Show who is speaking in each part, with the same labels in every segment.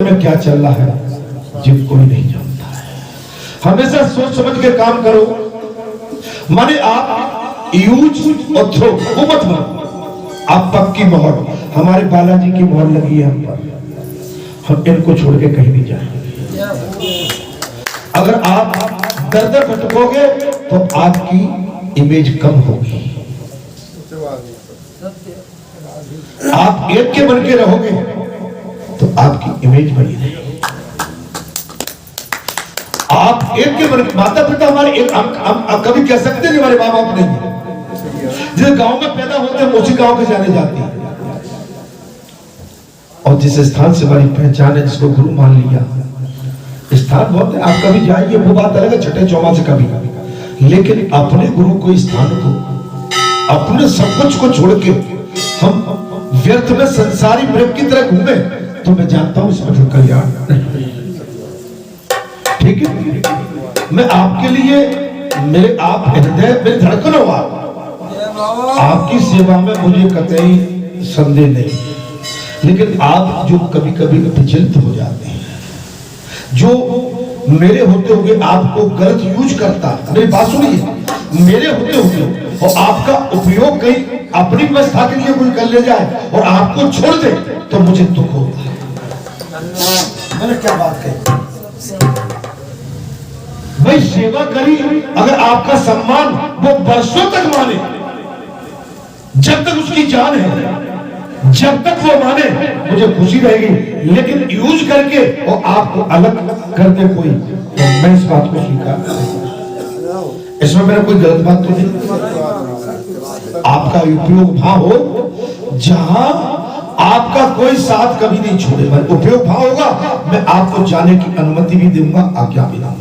Speaker 1: में क्या चल रहा है जिन कोई नहीं जानता है। हमेशा सोच समझ के काम करो। माने आप यूज और थ्रो वो मत मानो। आप पक्की मोहर, हमारे बालाजी की मोहर लगी है हम पर, हम इनको छोड़ के कहीं नहीं जाएंगे। अगर आप दर दर भटकोगे तो आपकी इमेज कम होगी। आप एक के बन के रहोगे तो आपकी इमेज बनी रहेगी। आप एक के बन, माता पिता हमारे एक, हम कभी कह सकते हैं हमारे माँ बाप नहीं है। जिस गांव में पैदा होते हैं उसी गांव के जाने जाते हैं, और जिस स्थान से हमारी पहचान है, जिसको गुरु मान लिया, स्थान बहुत है। आप कभी जाइए, वो बात अलग है, छठे चौमा से कभी, लेकिन अपने गुरु को, स्थान को, अपने सब कुछ को छोड़ के हम व्यर्थ में संसारी मृग की तरह घूमे तो मैं जानता हूं इसमें फिर कल्याण नहीं। ठीक है, मैं आपके लिए, मेरे आप हृदय, मेरी धड़कन हो, आपकी सेवा में मुझे कतई संदेह नहीं। लेकिन आप जो कभी कभी विचलित हो जाते हैं, जो मेरे होते हुए आपको गलत यूज करता है, मेरी बात सुनिए, मेरे होते हुए और आपका उपयोग कहीं अपनी व्यवस्था के लिए कोई कर ले जाए और आपको छोड़ दे तो मुझे दुख होता है। मैंने क्या बात कही भाई? सेवा करी, अगर आपका सम्मान वो वर्षों तक माने, जब तक उसकी जान है, जब तक वो माने, मुझे खुशी रहेगी। लेकिन यूज करके और आपको अलग कर दे कोई, तो मैं इस बात को स्वीकार नहीं। इसमें मेरा कोई गलत बात तो नहीं। आपका उपयोग भाव हो, जहां आपका कोई साथ कभी नहीं छोड़ेगा, उपयोग भाव होगा, मैं आपको जाने की अनुमति भी दूंगा, आज्ञा भी दूंगा।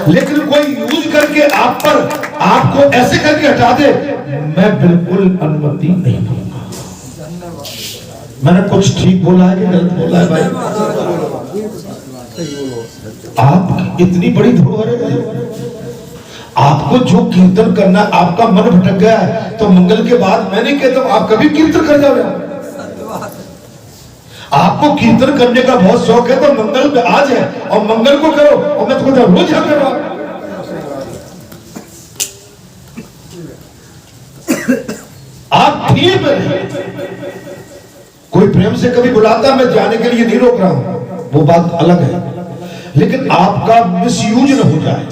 Speaker 1: लेकिन कोई यूज करके आप पर, आपको ऐसे करके हटा दे, मैं बिल्कुल अनुमति नहीं दूंगा। मैंने कुछ ठीक बोला है कि गलत बोला है भाई? आप इतनी बड़ी धरोहर है, आपको जो कीर्तन करना, आपका मन भटक गया है तो मंगल के बाद मैं नहीं कहता हूं आप कभी कीर्तन कर जाओ। आपको कीर्तन करने का बहुत शौक है तो मंगल पे आज है और मंगल को करो, और मैं तो रोज यहाँ कर रहा हूं। आप ठीक है, कोई प्रेम से कभी बुलाता, मैं जाने के लिए नहीं रोक रहा हूं, वो बात अलग है। लेकिन आपका मिसयूज न हो जाए,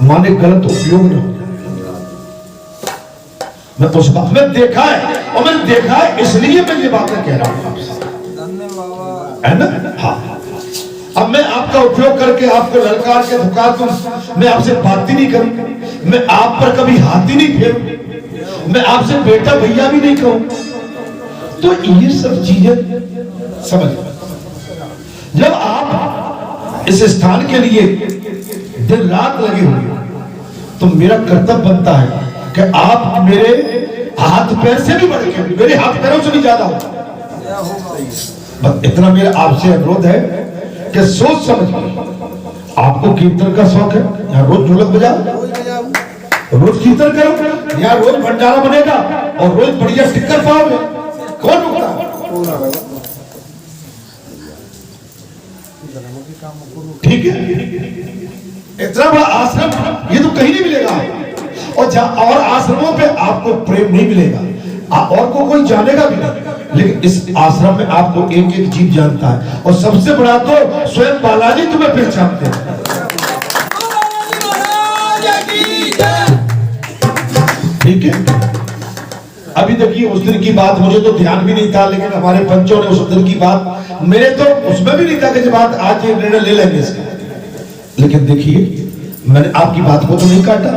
Speaker 1: माने गलत उपयोग न हो जाए। मैं उस बात में देखा है, और मैंने देखा है इसलिए मैं ये बातें कह रहा हूं आपसे, है ना? हाँ, अब मैं आपका उपयोग करके आपको ललकार के धुका दूं, मैं आपसे बात ही नहीं करूं, मैं आप पर कभी हाथ ही नहीं फेरूं, मैं आपसे बेटा भैया भी नहीं कहूं, तो ये सब चीजें समझ। जब आप इस स्थान के लिए दिन रात लगे हुए, तो मेरा कर्तव्य बनता है कि आप मेरे हाथ पैर से भी बढ़ के, मेरे हाथ पैरों से भी ज्यादा हो। बस इतना मेरा आपसे अनुरोध है कि सोच समझ के, आपको कीर्तन का शौक है, यहाँ रोज ढोलक बजाओ, रोज कीर्तन करो, यहाँ रोज भंडारा बनेगा और रोज बढ़िया टिक्कर पाओगे, कौन रुकता है? ठीक है, इतना बड़ा आश्रम ये तो कहीं नहीं मिलेगा, और आश्रमों पे आपको प्रेम नहीं मिलेगा, और को कोई जानेगा भी नहीं। लेकिन इस आश्रम में आपको एक एक जीव जानता है, और सबसे बड़ा तो स्वयं बालाजी तुम्हें पहचानते हैं। ठीक है, अभी देखिए उस दिन की बात मुझे तो ध्यान भी नहीं था, लेकिन हमारे पंचों ने उस दिन की बात, मेरे तो उसमें भी नहीं था कि बात आज ये निर्णय ले लेंगे इसका। लेकिन देखिए, मैंने आपकी बात को तो नहीं काटा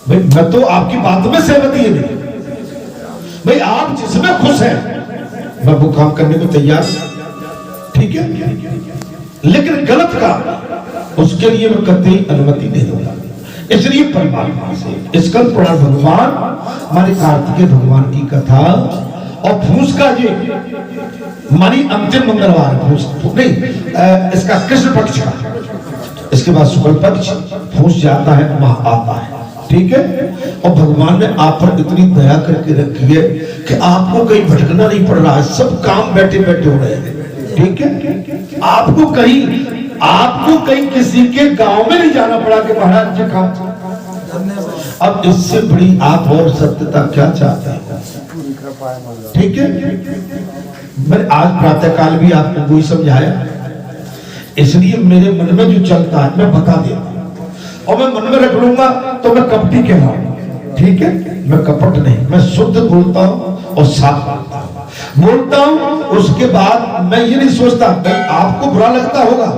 Speaker 1: भाई, मैं तो आपकी बात में सहमति है भाई, आप जिसमें खुश हैं मैं वो काम करने को तैयार। ठीक है, लेकिन गलत काम उसके लिए मैं कतई अनुमति नहीं दूंगा। इसलिए परमात्मा से स्कंद पुराण भगवान, हमारे कार्तिकेय भगवान की कथा, और फूस का ये मानी अंतिम मंगलवार, फूस नहीं, इसका कृष्ण पक्ष का, इसके बाद शुक्ल पक्ष फूस जाता है, वहां आता है। ठीक है, और भगवान ने आप पर इतनी दया करके रखी है कि आपको कहीं भटकना नहीं पड़ रहा है, सब काम बैठे बैठे हो रहे हैं। ठीक है, आपको कहीं किसी के गांव में नहीं जाना पड़ा कि महाराज जी खा। अब इससे बड़ी आप और सत्यता क्या चाहते हैं? ठीक है, मैंने आज प्रातः काल भी आपको वही समझाया, इसलिए मेरे मन में जो चलता है मैं बता देता हूं, और मैं मन में रख लूंगा तो मैं कपटी कहलाऊंगा। ठीक है, मैं कपट नहीं, मैं शुद्ध बोलता हूं और साफ बोलता हूं। उसके बाद मैं ये नहीं सोचता भाई आपको बुरा लगता होगा,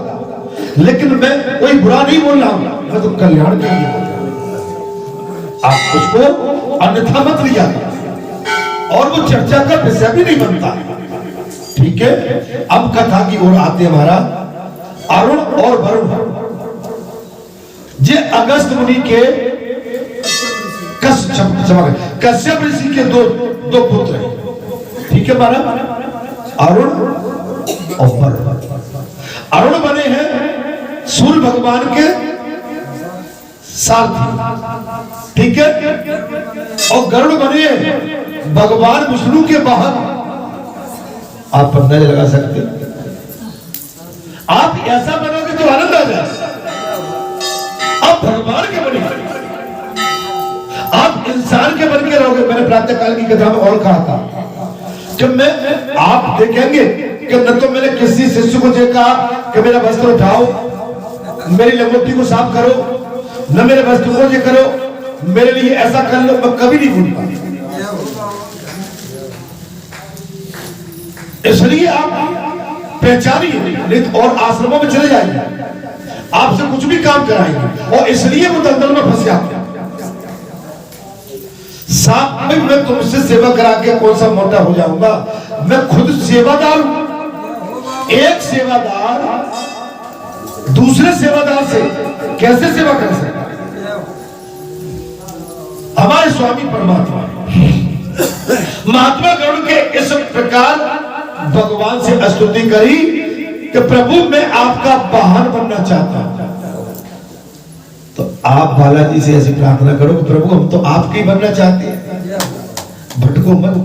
Speaker 1: लेकिन मैं कोई बुरा नहीं बोल रहा हूं, मैं तो कल्याण के लिए बोल रहा हूं। आप उसको अन्यथा मत लिया, और वो चर्चा का विषय भी नहीं बनता। ठीक है, अब कथा की ओर आते हमारा अरुण और वरुण, जे अगस्त मुनि के कश्यप ऋषि के दो पुत्र हैं। ठीक है महाराज, अरुण और वरुण। अरुण बने हैं सूर्य भगवान के सारथी। ठीक है, और गरुड़ बने हैं भगवान विष्णु के वाहन। आप अंदाजा लगा सकते, आप ऐसा बनोगे तो आनंद आ जाए। आप भगवान के बने, आप इंसान के बन के रहोगे। मैंने प्रातः काल की कथा में और कहा था कि मैं आप देखेंगे कि न तो मैंने किसी शिष्य को देखा कि मेरा वस्त्र उठाओ, मेरी लंगोटी को साफ करो, न मेरे वस्त्र को ये करो, मेरे लिए ऐसा कर लो, मैं कभी नहीं भूल पाता। इसलिए आप पहचानिए, नहीं तो और आश्रमों में चले जाएंगे, आपसे कुछ भी काम कराएंगे, और इसलिए वो दलदल में फंस जाते हैं। साथ में मैं तुमसे सेवा करा के कौन सा मोटा हो जाऊंगा? मैं खुद सेवादार हूं। एक सेवादार दूसरे सेवादार से कैसे सेवा कर सकता है? हमारे स्वामी परमात्मा महात्मा गरुड़ के इस प्रकार भगवान से स्तुति करी कि प्रभु मैं आपका वाहन बनना चाहता हूं। तो आप बालाजी से ऐसी प्रार्थना करो कि प्रभु हम तो आपके बनना चाहते हैं, भटको मत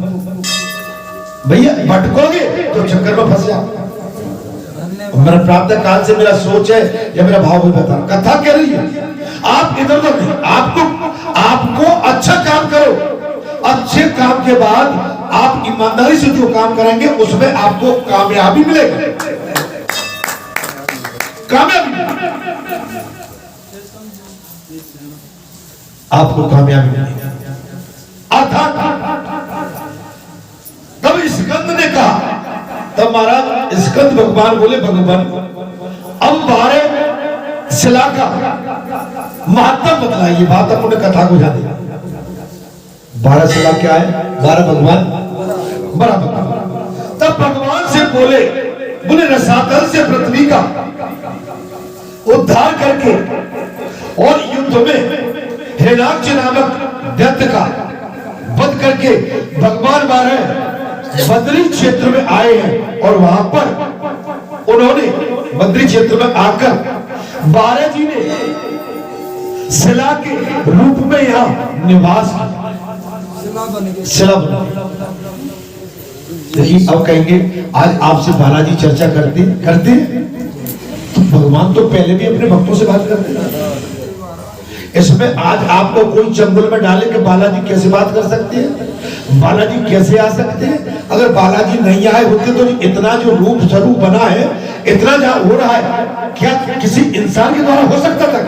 Speaker 1: भैया, भटकोगे तो चक्कर में फंस जाओ। मेरा प्रातः काल से मेरा सोच है या मेरा भाव भी बता, कथा कह रही है आप इधर उधर नहीं, आपको अच्छा काम करो। अच्छे काम के बाद आप ईमानदारी से जो काम करेंगे उसमें आपको कामयाबी मिलेगी। कामयाबी आपको कामयाबी मिलेगी। अर्थात तब स्कंद ने कहा, तब महाराज स्कंद भगवान बोले भगवान अब 12 शिला का महत्व बतलाइए। बात अपने कथा को जाने 12 शिला क्या है? 12 भगवान बराबर। तब भगवान से बोले रसातल से पृथ्वी का उद्धार करके और युद्ध में हिरण्याक्ष नामक दैत्य का वध करके भगवान 12 बद्री क्षेत्र में आए हैं, और वहां पर उन्होंने बद्री क्षेत्र में आकर 12 जी ने शिला के रूप में यहां निवास शिला बना। देखिए अब कहेंगे आज आपसे बालाजी चर्चा करते तो भगवान तो पहले भी अपने भक्तों से बात करते हैं। इसमें आज आपको कोई चंगुल में डाले कि बालाजी कैसे बात कर सकते हैं, बालाजी कैसे आ सकते हैं? अगर बालाजी नहीं आए होते तो इतना जो रूप स्वरूप बना है, इतना जहां हो रहा है, क्या किसी इंसान के द्वारा हो सकता था?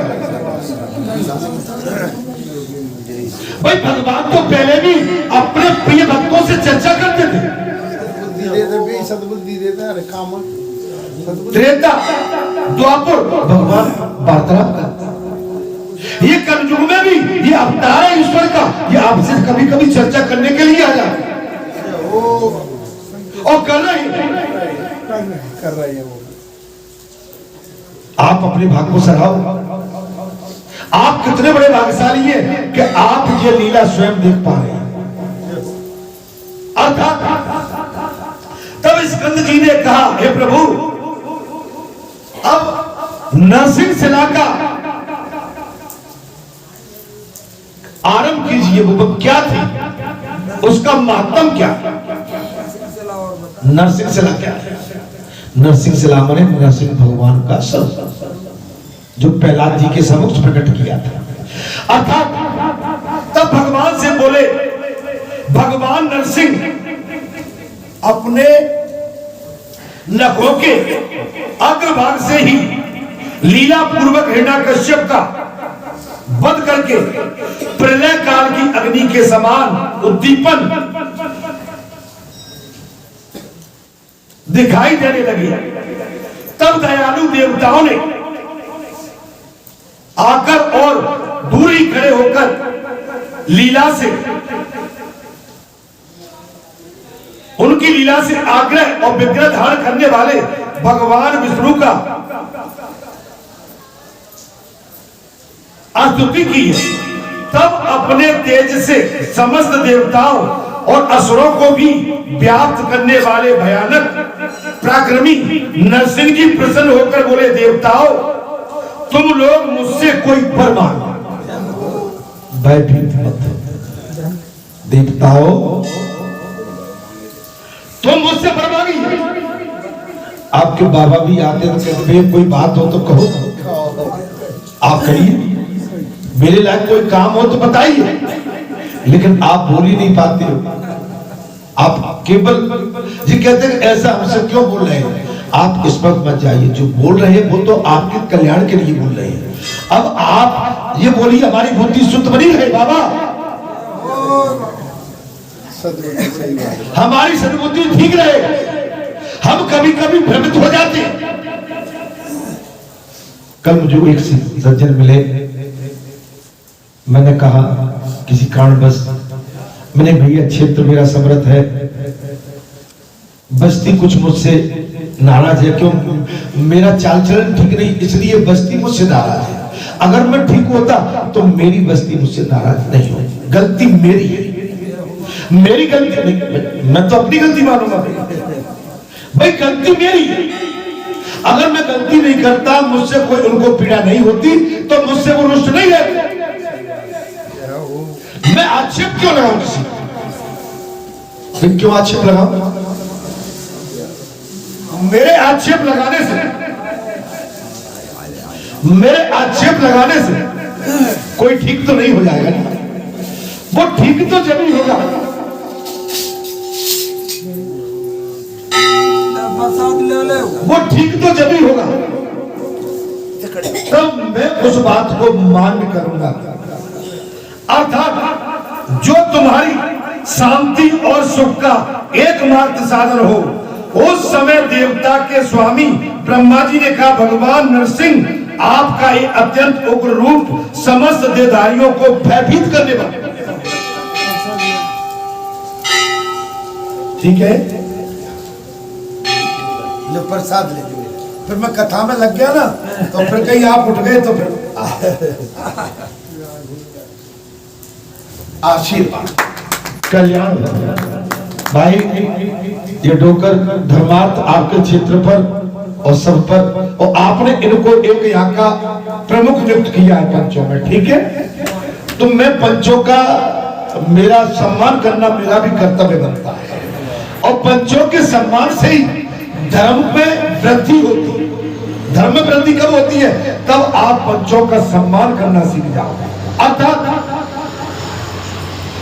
Speaker 1: भाई भगवान तो पहले भी अपने प्रिय भक्तों से चर्चा करते थे। त्रेता द्वापर भगवान वार्तालाप करते, ये कलयुग में भी ये अवतार है ईश्वर का, ये आपसे कभी कभी चर्चा करने के लिए आ जाए और कर रहे हैं। आप अपने भाग को सराहो। आप कितने बड़े भाग्यशाली हैं कि आप ये लीला स्वयं देख पा रहे हैं। अर्थात तब स्कंद जी ने कहा, हे प्रभु अब नरसिंह शिला का आरंभ कीजिए। वो क्या थी, उसका महत्व क्या? नरसिंह शिला क्या है? नरसिंह सलाम ने नरसिंह भगवान का सब जो प्रहलाद जी के समक्ष प्रकट किया था। अर्थात तब भगवान से बोले, भगवान नरसिंह अपने नखों के अग्रभाग से ही लीला पूर्वक हिरण्याकश्यप का वध करके प्रलय काल की अग्नि के समान उद्दीपन दिखाई देने लगी। तब दयालु देवताओं ने आकर और दूरी खड़े होकर लीला से, उनकी लीला से आग्रह और विग्रह धारण करने वाले भगवान विष्णु का स्तुति की है। तब अपने तेज से समस्त देवताओं और असुरों को भी व्याप्त करने वाले भयानक पराक्रमी नरसिंह जी प्रसन्न होकर बोले, देवताओं तुम लोग मुझसे कोई वर मांगो, भयभीत मत हो। देवताओं तुम मुझसे वर मांगिए। आपके बाबा भी आते तो कहते कोई बात हो तो कहो, आप कहिए, मेरे लायक कोई काम हो तो बताइए, लेकिन आप बोल ही नहीं पाते हो। आप केवल जी कहते हैं ऐसा हमसे क्यों बोल रहे हैं। आप इस वक्त मत जाइए, जो बोल रहे हैं वो तो आपके कल्याण के लिए बोल रहे हैं। अब आप ये बोलिए हमारी बुद्धि शुद्ध बनी रहे बाबा, हमारी सद्बुद्धि ठीक रहे। हम कभी कभी भ्रमित हो जाते हैं। कल मुझे एक सज्जन मिले, मैंने कहा किसी कारणवश, मैंने भैया क्षेत्र मेरा समृद्ध है, बस्ती कुछ मुझसे नाराज है, क्यों मेरा चाल चलन ठीक नहीं, इसलिए बस्ती मुझसे नाराज है। अगर मैं ठीक होता तो मेरी बस्ती मुझसे नाराज नहीं हो। गलती मेरी है, मेरी गलती नहीं, मैं तो अपनी गलती मानूंगा भाई, गलती मेरी है। अगर मैं गलती नहीं करता, मुझसे कोई उनको पीड़ा नहीं होती, तो मुझसे वो रुष्ट नहीं रहते। मैं आक्षेप क्यों लगाऊं किसी, फिर क्यों आक्षेप लगाऊं? मेरे आक्षेप लगाने से, मेरे आक्षेप लगाने से कोई ठीक तो नहीं हो जाएगा ना। वो ठीक तो जब ही होगा, वो ठीक तो जब ही होगा, तब मैं उस बात को मान्य करूंगा। अर्थात जो तुम्हारी शांति और सुख का एकमात्र साधन हो। उस समय देवता के स्वामी ब्रह्मा जी ने कहा, भगवान नरसिंह आपका ये अत्यंत उग्र रूप समस्त देहधारियों को भयभीत करने वाला। ठीक है, लो प्रसाद ले लो। फिर मैं कथा में लग गया ना, तो फिर कहीं आप उठ गए तो फिर आशीर्वाद कल्याण भाई। ये डोकर धर्मार्थ आपके क्षेत्र पर और सब पर, और आपने इनको एक यहाँ का प्रमुख नियुक्त किया है पंचों में, ठीक है। तो मैं पंचों का मेरा सम्मान करना मेरा भी कर्तव्य बनता है, और पंचों के सम्मान से ही धर्म में वृद्धि होती है। धर्म में वृद्धि कब होती है? तब आप पंचों का सम्मान करना सीख जाओगे। अर्थात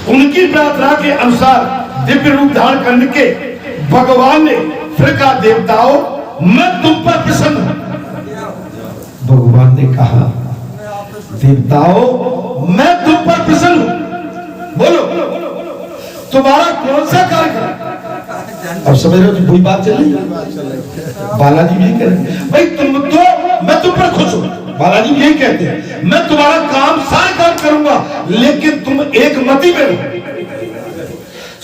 Speaker 1: उनकी प्रार्थना के अनुसार दिव्य रूप धारण करने के भगवान ने फिर कहा, देवताओं मैं तुम पर प्रसन्न हूं। भगवान ने कहा, देवताओं मैं तुम पर प्रसन्न हूं। बोलो तुम्हारा कौन सा कार्य? अब समझ रहे हो, बुरी बात चल रही है। बालाजी भी कह रहे हैं, भाई तुम तो, मैं तुम पर खुश हूं। बालाजी यही कहते हैं, मैं तुम्हारा काम सारे काम करूंगा, लेकिन तुम एक मति में रहो,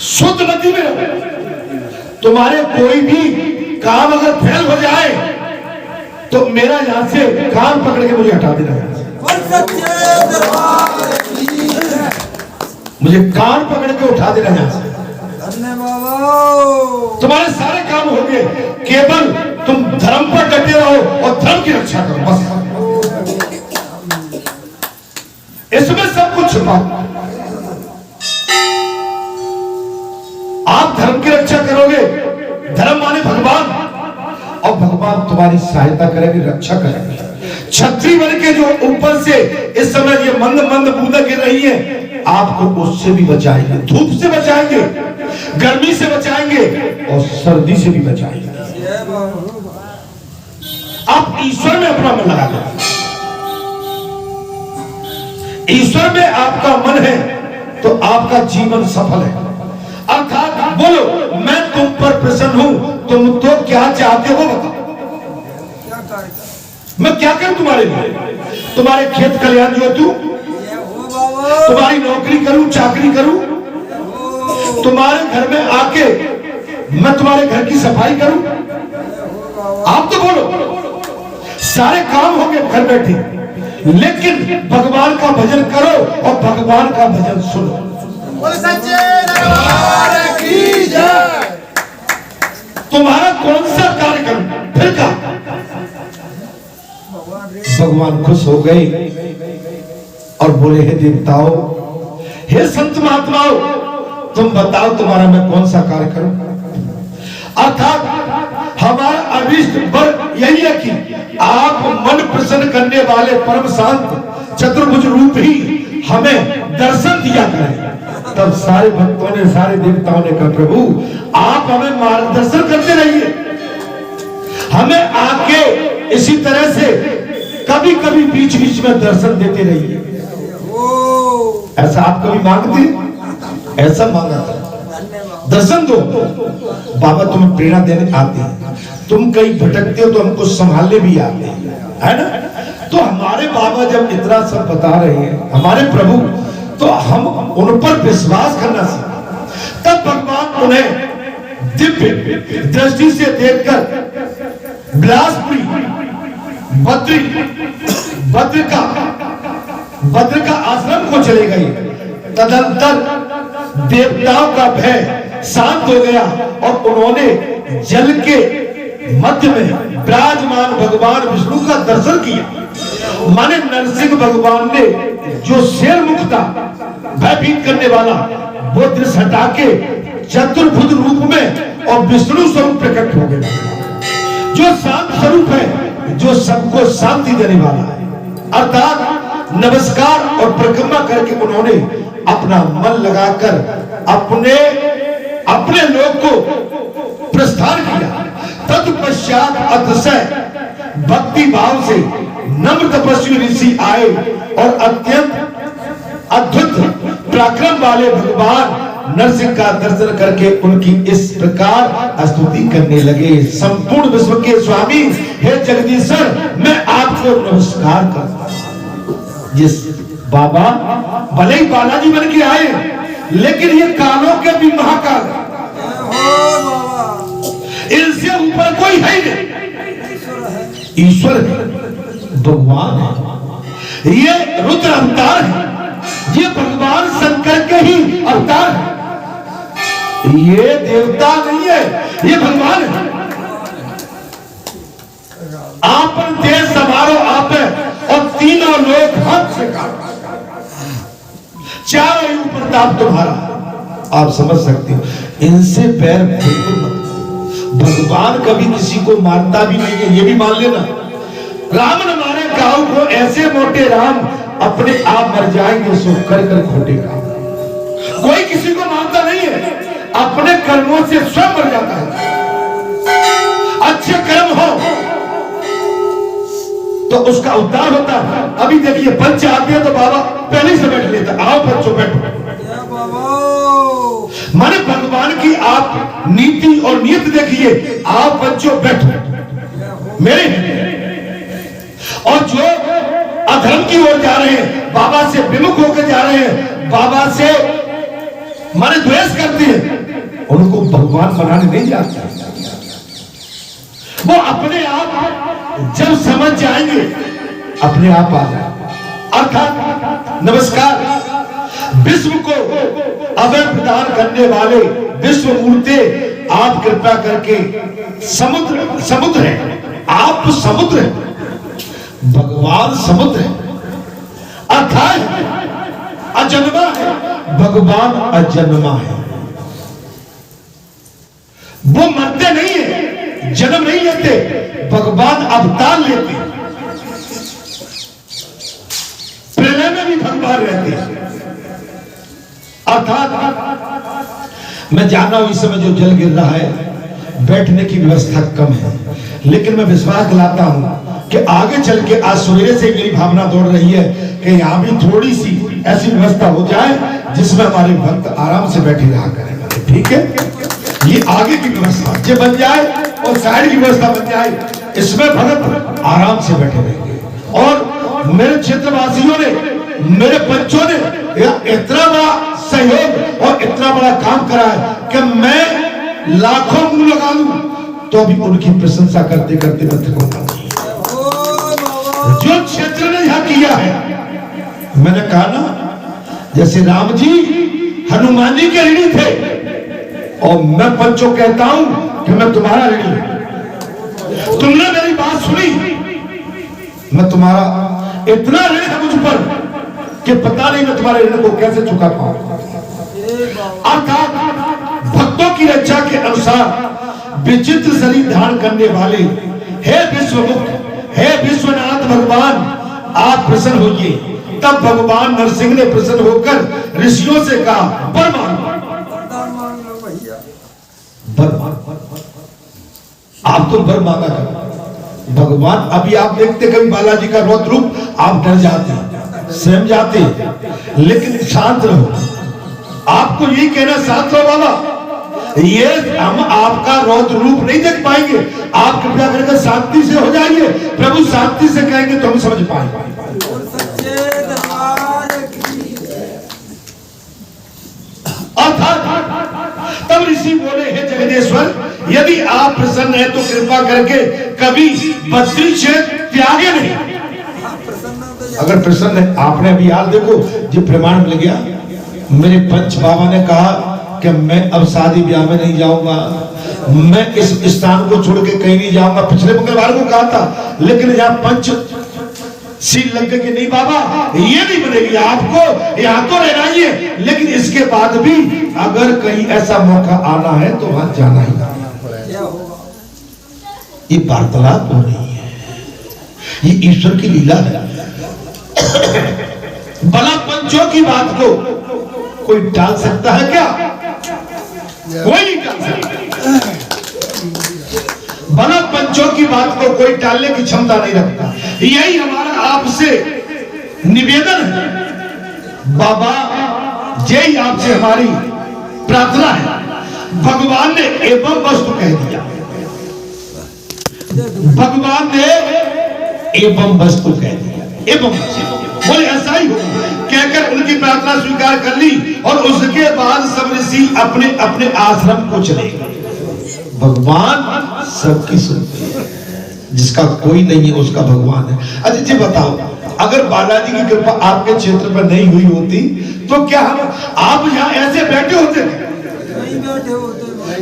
Speaker 1: शुद्ध मति में रहो। तुम्हारे कोई भी काम अगर फेल हो जाए तो मेरा यहां से कान पकड़ के मुझे हटा देना है। मुझे कान पकड़ के उठा देना यहां से। तुम्हारे सारे काम होंगे, केवल तुम धर्म पर डटे रहो और धर्म की रक्षा करो, बस। इसमें सब कुछ छुपा। आप धर्म की रक्षा करोगे, धर्म माने भगवान, और तुम्हारी सहायता करेंगे, रक्षा करेंगे। छतरी बन के जो ऊपर से इस समय ये मंद मंद बूंदें गिर रही है, आपको उससे भी बचाएंगे, धूप से बचाएंगे, गर्मी से बचाएंगे और सर्दी से भी बचाएंगे। आप ईश्वर में अपना मन लगा दें। ईश्वर में आपका मन है तो आपका जीवन सफल है। अर्थात बोलो, मैं तुम पर प्रसन्न हूं, तुम तो क्या चाहते हो बताओ, मैं क्या करूं तुम्हारे लिए? तुम्हारे खेत खलिहान जोतूं, तुम्हारी नौकरी करूं, चाकरी करूं, तुम्हारे घर में आके मैं तुम्हारे घर की सफाई करूं? आप तो बोलो, सारे काम होंगे घर बैठे, लेकिन भगवान का भजन करो और भगवान का भजन सुनो। तुम्हारा कौन सा कार्य करूं? फिर का भगवान खुश हो गए और बोले, हे देवताओं, हे संत महात्माओं, तुम बताओ तुम्हारा मैं कौन सा कार्य करूं? अर्थात हमारा अभीष्ट वर यही है कि आप मन प्रसन्न करने वाले परम शांत चतुर्भुज रूप ही हमें दर्शन दिया करें। तब सारे भक्तों ने, सारे देवताओं ने कहा, प्रभु आप हमें मार्गदर्शन करते रहिए, हमें आके इसी तरह से कभी कभी बीच बीच में दर्शन देते रहिए। ऐसा आप कभी मांगते? ऐसा मांगा था, दर्शन दो। बाबा तुम्हें प्रेरणा देने आते हैं, तुम कहीं भटकते हो तो हमको संभालने भी आते हैं, है ना? तो हमारे बाबा जब इतना सब बता रहे हैं, हमारे प्रभु, तो हम उन पर विश्वास करना सीखें। तब भगवान उन्हें दिव्य दृष्टि से देखकर बिलासपुरी बद्र का आश्रम को चले गए। तदंतर देवताओं का भय शांत हो गया और उन्होंने जल के मध्य में विराजमान भगवान विष्णु का दर्शन किया। माने नरसिंह भगवान ने जो शेर मुख था, भयभीत करने वाला, वो दृश्य हटा के चतुर्भुज रूप में और विष्णु स्वरूप प्रकट हो गया, जो शांत स्वरूप है, जो सबको शांति देने वाला है। अर्थात नमस्कार और परिक्रमा करके उन्होंने अपना मन लगाकर अपने लोग को प्रस्थान किया। तत्पश्चात अतिशय भक्ति भाव से नम्र तपस्वी ऋषि आए और अत्यंत अद्भुत पराक्रम वाले भगवान नरसिंह का दर्शन करके उनकी इस प्रकार स्तुति करने लगे। संपूर्ण विश्व के स्वामी हे जगदीश्वर, मैं आपको नमस्कार करता हूं। जिस बाबा भले ही बालाजी बन के आए, लेकिन ये कालों के भी महाकाल है, इनसे ऊपर कोई है नहीं। ईश्वर भगवान है, ये रुद्र अवतार है, ये भगवान शंकर के ही अवतार है, ये देवता नहीं है, ये भगवान है। आपन देश समारो आप है और तीनों लोग हाथ से काट, चारों युग प्रताप तुम्हारा। आप समझ सकते हो, इनसे पैर बिल्कुल मत। भगवान कभी किसी को मारता भी नहीं है, ये भी मान लेना। राम न मारे काऊ को, ऐसे मोटे राम अपने आप मर जाएंगे, सो कर कर खोटे काम। कोई किसी को मारता नहीं है, अपने कर्मों से स्वयं मर जाता है। अच्छे कर्म हो तो उसका उद्धार होता है। अभी देखिए, पंच आते हैं तो बाबा पहले से बैठ लेता, आओ बच्चों बैठो। माने भगवान की आप नीति और नियत देखिए, आओ बच्चों बैठो मेरे। और जो अधर्म की ओर जा रहे हैं, बाबा से विमुख होकर जा रहे हैं, बाबा से माने द्वेष करते हैं, उनको भगवान बनाने नहीं जाते। वो अपने आप जब समझ जाएंगे, अपने आप आ जाए। अर्थात नमस्कार, विश्व को अभय प्रदान करने वाले विश्व मूर्ते, आप कृपा करके समुद्र है, आप समुद्र है, भगवान समुद्र है, अथाह है, अजन्मा है, भगवान अजन्मा है। वो मरते नहीं है, जन्म नहीं लेते, भगवान अवतार लेते, प्रलय में भी भगवान रहते। अर्थात मैं जाना हूं इस समय जो जल गिर रहा है, बैठने की व्यवस्था कम है, लेकिन मैं विश्वास दिलाता हूं कि आगे चल के आज सवेरे से मेरी भावना दौड़ रही है कि यहां भी थोड़ी सी ऐसी व्यवस्था हो जाए जिसमें हमारे भक्त आराम से बैठे रहा करेंगे। ठीक है, ये आगे की व्यवस्था जो बन जाए और साइड की व्यवस्था बन जाए, इसमें भक्त आराम से बैठे रहेंगे। और मेरे क्षेत्रवासियों ने, मेरे बच्चों ने इतना बड़ा सहयोग और इतना बड़ा काम करा है कि मैं लाखों मुंह लगा लूं तो अभी उनकी प्रशंसा करते करते मैं थकूंगा। जो क्षेत्र ने यहां किया है, मैंने कहा ना, जैसे राम जी हनुमान जी के ऋणी थे और मैं पंचों कहता हूं कि मैं तुम्हारा ऋणी हूं। तुमने मेरी बात सुनी, मैं तुम्हारा इतना ऋण है मुझ पर कि पता नहीं मैं तुम्हारे ऋण को कैसे चुका पाऊं। अर्थात भक्तों की रक्षा के अनुसार विचित्र शरीर धारण करने वाले हे विश्वमुक्त, हे विश्वनाथ भगवान, आप प्रसन्न होइए। तब भगवान नरसिंह ने प्रसन्न होकर ऋषियों से कहा, वर मांगो, वर मांगो। आप तो वर मांगा करो भगवान। अभी आप देखते कभी बालाजी का रौद्र रूप, आप डर जाते, सहम जाते, लेकिन शांत रहो। आपको यही कहना, शांत रहो बाबा, ये हम आपका रौद्र रूप नहीं देख पाएंगे, आप कृपया करके शांति से हो जाइए। प्रभु शांति से कहेंगे तो हम समझ पाएंगे। तब ऋषि बोले, हे जगदीश्वर, यदि आप प्रसन्न हैं तो कृपा करके कभी बद्री क्षेत्र त्यागे नहीं। अगर प्रसन्न है, आपने अभी हाल देखो जो प्रमाण मिल गया। मेरे पंच बाबा ने कहा कि मैं अब शादी ब्याह में नहीं जाऊंगा, मैं इस स्थान को छोड़ के कहीं नहीं जाऊंगा। पिछले मंगलवार को कहा था, लेकिन यहाँ पंच सील लग गई कि नहीं बाबा, ये नहीं बनेगी, आपको यहाँ तो रहना ही है, लेकिन इसके बाद भी अगर कहीं ऐसा मौका आना है तो वहां जाना ही है। ये वार्तालाप हो रही है, ये ईश्वर की लीला है। भला पंचों की बात को कोई टाल सकता है क्या? कोई नहीं टाल सकता। भला पंचों की बात को कोई टालने की क्षमता नहीं रखता। यही हमारा आपसे निवेदन है बाबा, यही आपसे हमारी प्रार्थना है। भगवान ने एवं वस्तु कह दिया, भगवान ने एवं वस्तु कह दिया, एवं बोले ऐसा ही हो, कहकर उनकी प्रार्थना स्वीकार कर ली और उसके बाद सब ऋषि अपने अपने आश्रम को चले गए। भगवान सबकी सुनते हैं, जिसका कोई नहीं है उसका भगवान है। अच्छा जी बताओ, अगर बालाजी की कृपा आपके क्षेत्र पर नहीं हुई होती तो क्या हम आप यहाँ ऐसे बैठे होते?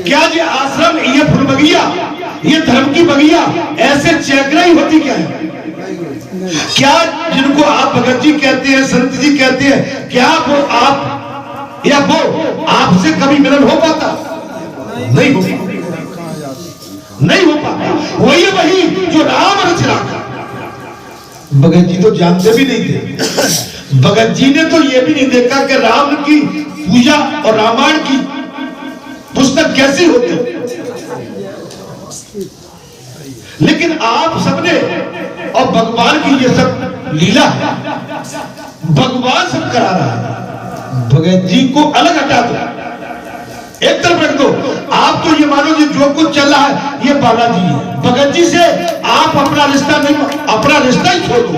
Speaker 1: क्या ये आश्रम, ये फूल बगिया, ये धर्म की बगिया ऐसे चेकरा ही होती क्या है? क्या जिनको आप भगत जी कहते हैं, संत जी कहते हैं, क्या वो आप या वो आपसे कभी मिलन हो पाता? नहीं हो, नहीं हो पाता। वही जो राम रच रहा, भगत जी तो जानते भी नहीं थे। भगत जी ने तो ये भी नहीं देखा कि राम की पूजा और रामायण की पुस्तक कैसी होती, लेकिन आप सबने और भगवान की ये सब लीला है, भगवान सब करा रहा है। भगत जी को अलग हटा दो, एक तरफ रख दो। आप तो ये मानो कि जो कुछ चल रहा है ये बालाजी है। भगत जी से आप अपना रिश्ता नहीं, अपना रिश्ता ही छोड़ दो।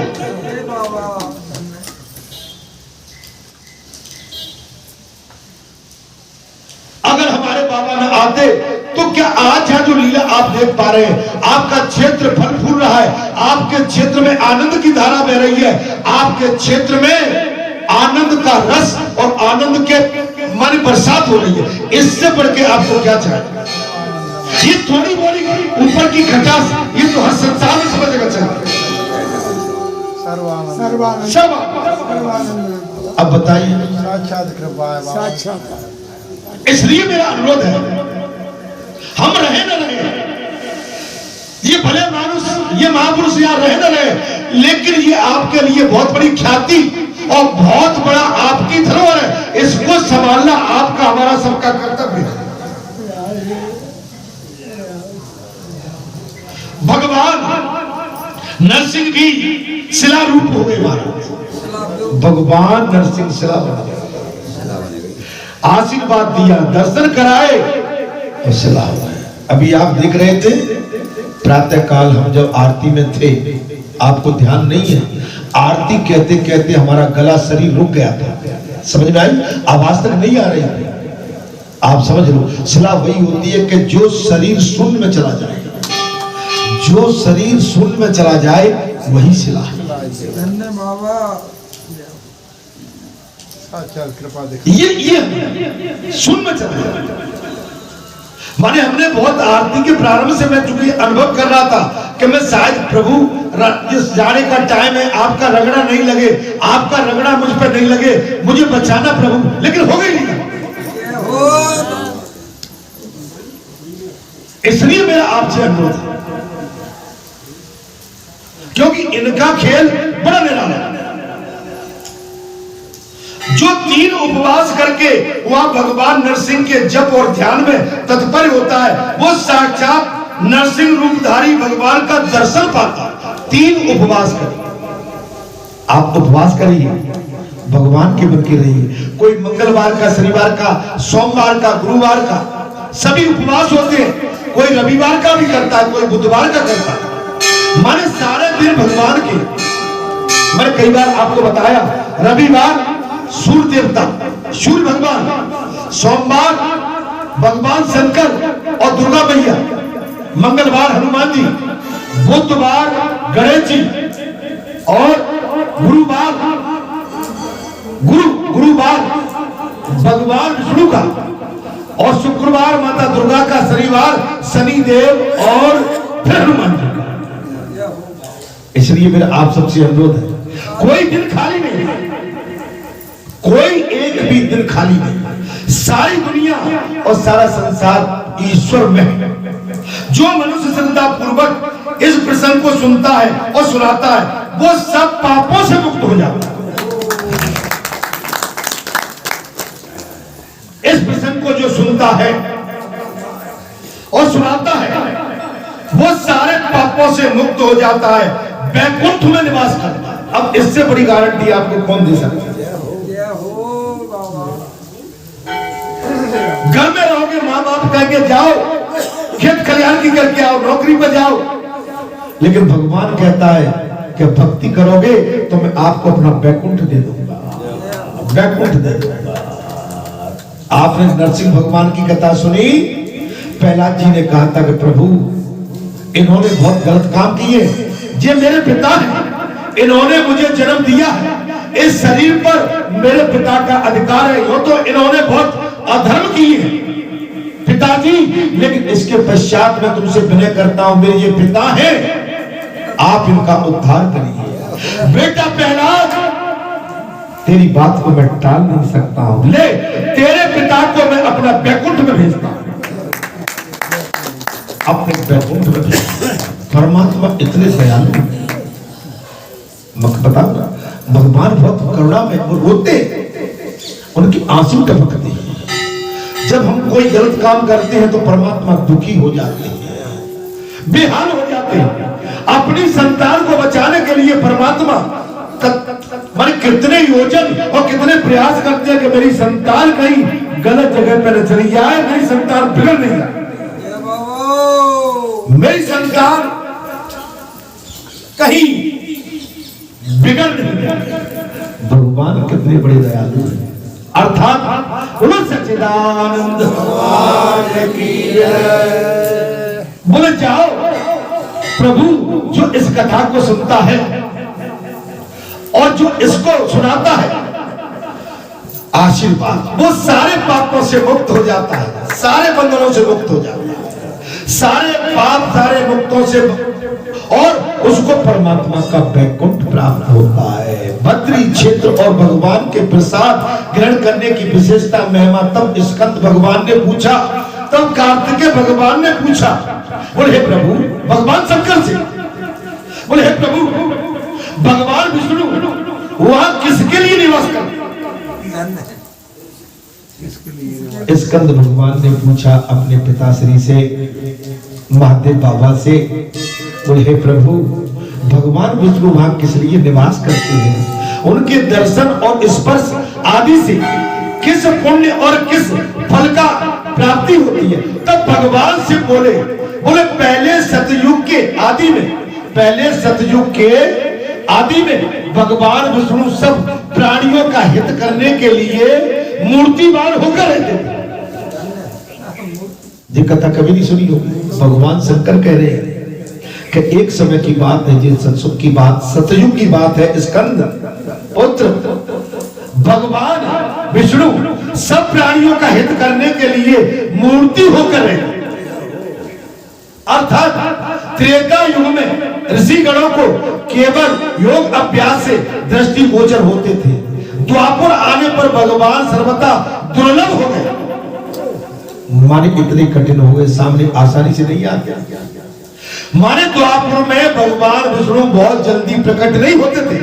Speaker 1: अगर हमारे बाबा न आते तो क्या आज यहाँ जो लीला आप देख पा रहे हैं, आपका क्षेत्र फल फूल रहा है, आपके क्षेत्र में आनंद की धारा बह रही है, आपके क्षेत्र में आनंद का रस और आनंद के माने बरसात हो रही है, इससे बढ़ के आपको क्या चाहिए? ये थोड़ी बोली ऊपर की खटास, ये तो हर संसार में समझेगा चाहिए। अब बताइए,
Speaker 2: साक्षात कृपा है, साक्षात।
Speaker 1: इसलिए मेरा अनुरोध है, हम रहे न रहे, ये भले मानुष, ये महापुरुष यहाँ रहे न रहे, लेकिन ये आपके लिए बहुत बड़ी ख्याति और बहुत बड़ा आपकी धरोहर है। इसको संभालना आपका हमारा सबका कर्तव्य है। भगवान नरसिंह भी शिला रूप हो गए महाराज। भगवान नरसिंह शिला बन गए, आशीर्वाद दिया, दर्शन कराए तो शिला हो गए। अभी आप देख रहे थे प्रातः काल हम जब आरती में थे, आपको ध्यान नहीं है, आरती कहते कहते हमारा गला शरीर रुक गया था। समझ में आई? आवाज तक नहीं आ रही थी। आप समझ लो, शिला वही होती है कि जो शरीर शून्य में चला जाए, जो शरीर शून्य में चला जाए वही शिला है।
Speaker 2: कृपा देखिए,
Speaker 1: ये शून्य में चला जाए माने हमने बहुत आरती के प्रारंभ से मैं चूंकि अनुभव कर रहा था कि मैं शायद प्रभु जिस जाने का टाइम है आपका रगड़ा नहीं लगे, आपका रगड़ा मुझ पर नहीं लगे, मुझे बचाना प्रभु, लेकिन हो गई नहीं। इसलिए मेरा आपसे अनुरोध है, क्योंकि इनका खेल बड़ा निराला है। जो 3 उपवास करके वहां भगवान नरसिंह के जप और ध्यान में तत्पर होता है, वो साक्षात नरसिंह रूपधारी भगवान का दर्शन पाता है। 3 उपवास करिए, आप उपवास करिए, भगवान के बन के रहिए। कोई मंगलवार का, शनिवार का, सोमवार का, गुरुवार का, सभी उपवास होते हैं। कोई रविवार का भी करता है, कोई बुधवार का करता है। माने सारे दिन भगवान के। मैंने कई बार आपको बताया, रविवार सूर्य देवता, सूर्य भगवान, सोमवार भगवान शंकर और दुर्गा मैया, मंगलवार हनुमान जी, बुधवार गणेश जी और गुरुवार भगवान विष्णु का और शुक्रवार माता दुर्गा का, शनिवार शनिदेव और फिर हनुमान जी का। इसलिए मेरा आप सबसे अनुरोध है, कोई दिन खाली नहीं, कोई एक भी दिन खाली नहीं। सारी दुनिया और सारा संसार ईश्वर में है। जो मनुष्य श्रद्धा पूर्वक इस प्रसंग को सुनता है और सुनाता है, वो सब पापों से मुक्त हो जाता है। इस प्रसंग को जो सुनता है और सुनाता है, वो सारे पापों से मुक्त हो जाता है, वैकुंठ में निवास करता है। अब इससे बड़ी गारंटी आपको कौन दे सकता है? घर में रहोगे, माँ बाप कहेंगे जाओ खेत खलिहान की करके आओ, नौकरी पर जाओ, लेकिन भगवान कहता है कि भक्ति करोगे तो मैं आपको अपना वैकुंठ दे दूंगा, वैकुंठ दे दूंगा। आपने नरसिंह भगवान की कथा सुनी, प्रहलाद जी ने कहा था कि प्रभु इन्होंने बहुत गलत काम किए, ये मेरे पिता हैं, इन्होंने मुझे जन्म दिया है, इस शरीर पर मेरे पिता का अधिकार है, यो तो इन्होंने बहुत अधर्म किए पिताजी, लेकिन इसके पश्चात मैं तुमसे विनय करता हूं, मेरे ये पिता हैं, आप इनका उद्धार करिए। बेटा प्रहलाद, तेरी बात को मैं टाल नहीं सकता हूं, ले तेरे पिता को मैं अपना वैकुंठ में भेजता हूं, अपने वैकुंठ में भेजता। परमात्मा इतने दयालु हैं, मैं बताऊंगा, भगवान बहुत करुणा में, वो रोते, उनकी आंसू टपकते हैं। जब हम कोई गलत काम करते हैं तो परमात्मा दुखी हो जाते हैं, बेहाल हो जाते हैं। अपनी संतान को बचाने के लिए परमात्मा माने कितने योजन और कितने प्रयास करते हैं कि मेरी संतान कहीं गलत जगह पर न चली जाए, मेरी संतान बिगड़ नहीं जाए, मेरी संतान कहीं बिगड़ नहीं जाए। भगवान कितने बड़े दयालु हैं। अर्थात बोलो सच्चिदानंद भगवान की जय। बोले जाओ, प्रभु जो इस कथा को सुनता है और जो इसको सुनाता है, आशीर्वाद, वो सारे पापों से मुक्त हो जाता है, सारे बंधनों से मुक्त हो जाता है, सारे पाप सारे मुक्तों से, और उसको परमात्मा का वैकुंठ प्राप्त होता है। बद्री क्षेत्र और भगवान के प्रसाद ग्रहण करने की विशेषता महिमा तब स्कंद भगवान ने पूछा, तब कार्तिकेय भगवान ने पूछा, बोले हे प्रभु भगवान शंकर से, बोले हे प्रभु, भगवान विष्णु वहां किसके लिए निवास करते? स्कंद भगवान ने पूछा अपने पिताश्री से, महादेव बाबा से, बोले हे प्रभु, भगवान विष्णु वहां किस लिए निवास करते हैं? उनके दर्शन और स्पर्श आदि से किस पुण्य और किस फल का प्राप्ति होती है? तब भगवान से बोले पहले सतयुग के आदि में, पहले सतयुग के आदि में भगवान विष्णु सब प्राणियों का हित करने के लिए मूर्तिमान होकर रहते थे। ये कथा कभी नहीं सुनी होगी। भगवान शंकर कह रहे हैं कि एक समय की बात है, जिस सतयुग की बात, सतयुग की बात है, स्कंद पुत्र भगवान विष्णु सब प्राणियों का हित करने के लिए मूर्ति होकर रहे। अर्थात त्रेता युग में ऋषि गणों को केवल योग अभ्यास से दृष्टि गोचर होते थे। द्वापर आने पर भगवान सर्वथा दुर्लभ हो गए, माने इतने कठिन हो गए, सामने आसानी से नहीं आते। माने द्वापर में भगवान विष्णु बहुत जल्दी प्रकट नहीं होते थे।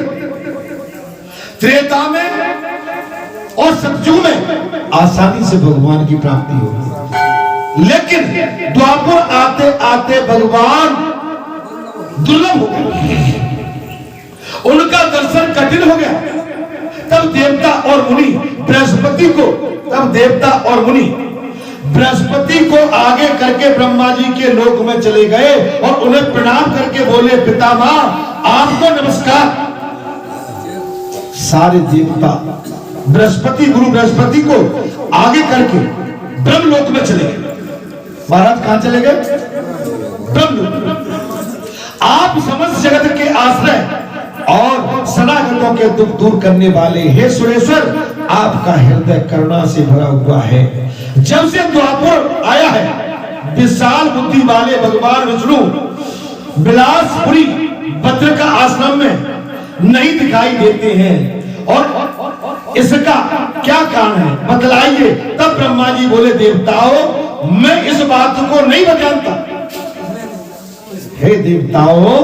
Speaker 1: त्रेता में और सतयुग में आसानी से भगवान की प्राप्ति होगी, लेकिन द्वापर आते आते भगवान दुर्लभ हो गए, उनका दर्शन कठिन हो गया। तब देवता और मुनि बृहस्पति को, तब देवता और मुनि बृहस्पति को आगे करके ब्रह्मा जी के लोक में चले गए और उन्हें प्रणाम करके बोले, पितामह आपको नमस्कार। सारे देवता बृहस्पति, गुरु बृहस्पति को आगे करके ब्रह्मलोक में चले गए। महाराज कहां चले गए? ब्रह्मलोक। आप समस्त जगत के आश्रय और सनातनों के दुख दूर करने वाले हे सुरेश्वर, आपका हृदय करुणा से भरा हुआ है। जब से द्वापर आया है, विशाल बुद्धि वाले भगवान विष्णु बिलासपुरी भद्र का आश्रम में नहीं दिखाई देते हैं, और इसका क्या कारण है बतलाइए। तब ब्रह्मा जी बोले, देवताओं मैं इस बात को नहीं जानता। हे देवताओं,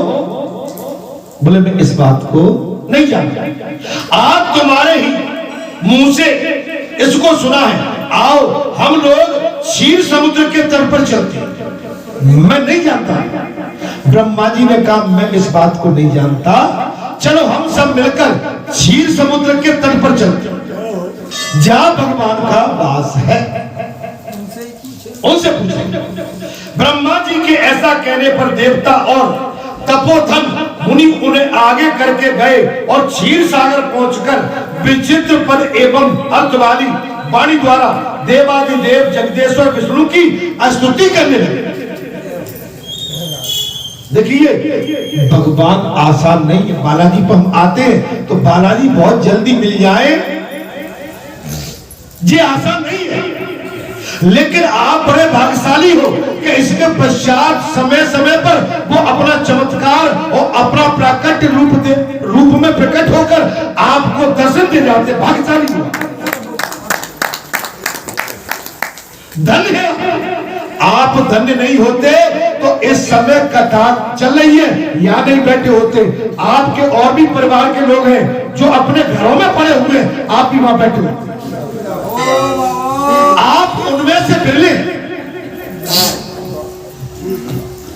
Speaker 1: बोले मैं इस बात को नहीं जानता, आज तुम्हारे ही मुंह से इसको सुना है। आओ हम लोग क्षीर समुद्र के तट पर चलते हैं। मैं नहीं जानता। ब्रह्मा जी ने कहा मैं इस बात को नहीं जानता, चलो हम सब मिलकर क्षीर समुद्र के तट पर चलते हैं, जहां भगवान का वास है। उनसे पूछेंगे। ब्रह्मा जी के ऐसा कहने पर देवता और तपोधन मुनि उन्हें आगे करके गए और क्षीर सागर पहुंचकर विचित्र पद एवं अर्थ वाली वाणी द्वारा देवादिदेव जगदेश्वर विष्णु की स्तुति करने लगे। देखिए भगवान आसान नहीं है। बालाजी पर हम आते हैं तो बालाजी बहुत जल्दी मिल जाए, ये आसान नहीं है। लेकिन आप बड़े भाग्यशाली हो कि इसके पश्चात समय समय पर वो अपना चमत्कार और अपना प्राकट्य रूप में प्रकट होकर आपको दर्शन दे जाते। भाग्यशाली हो, धन्य है। आप धन्य नहीं होते तो इस समय कथा चल रही है, यहाँ नहीं बैठे होते। आपके और भी परिवार के लोग हैं जो अपने घरों में पड़े हुए हैं, आप भी वहां बैठे हुए। आप उनमें से बिरले,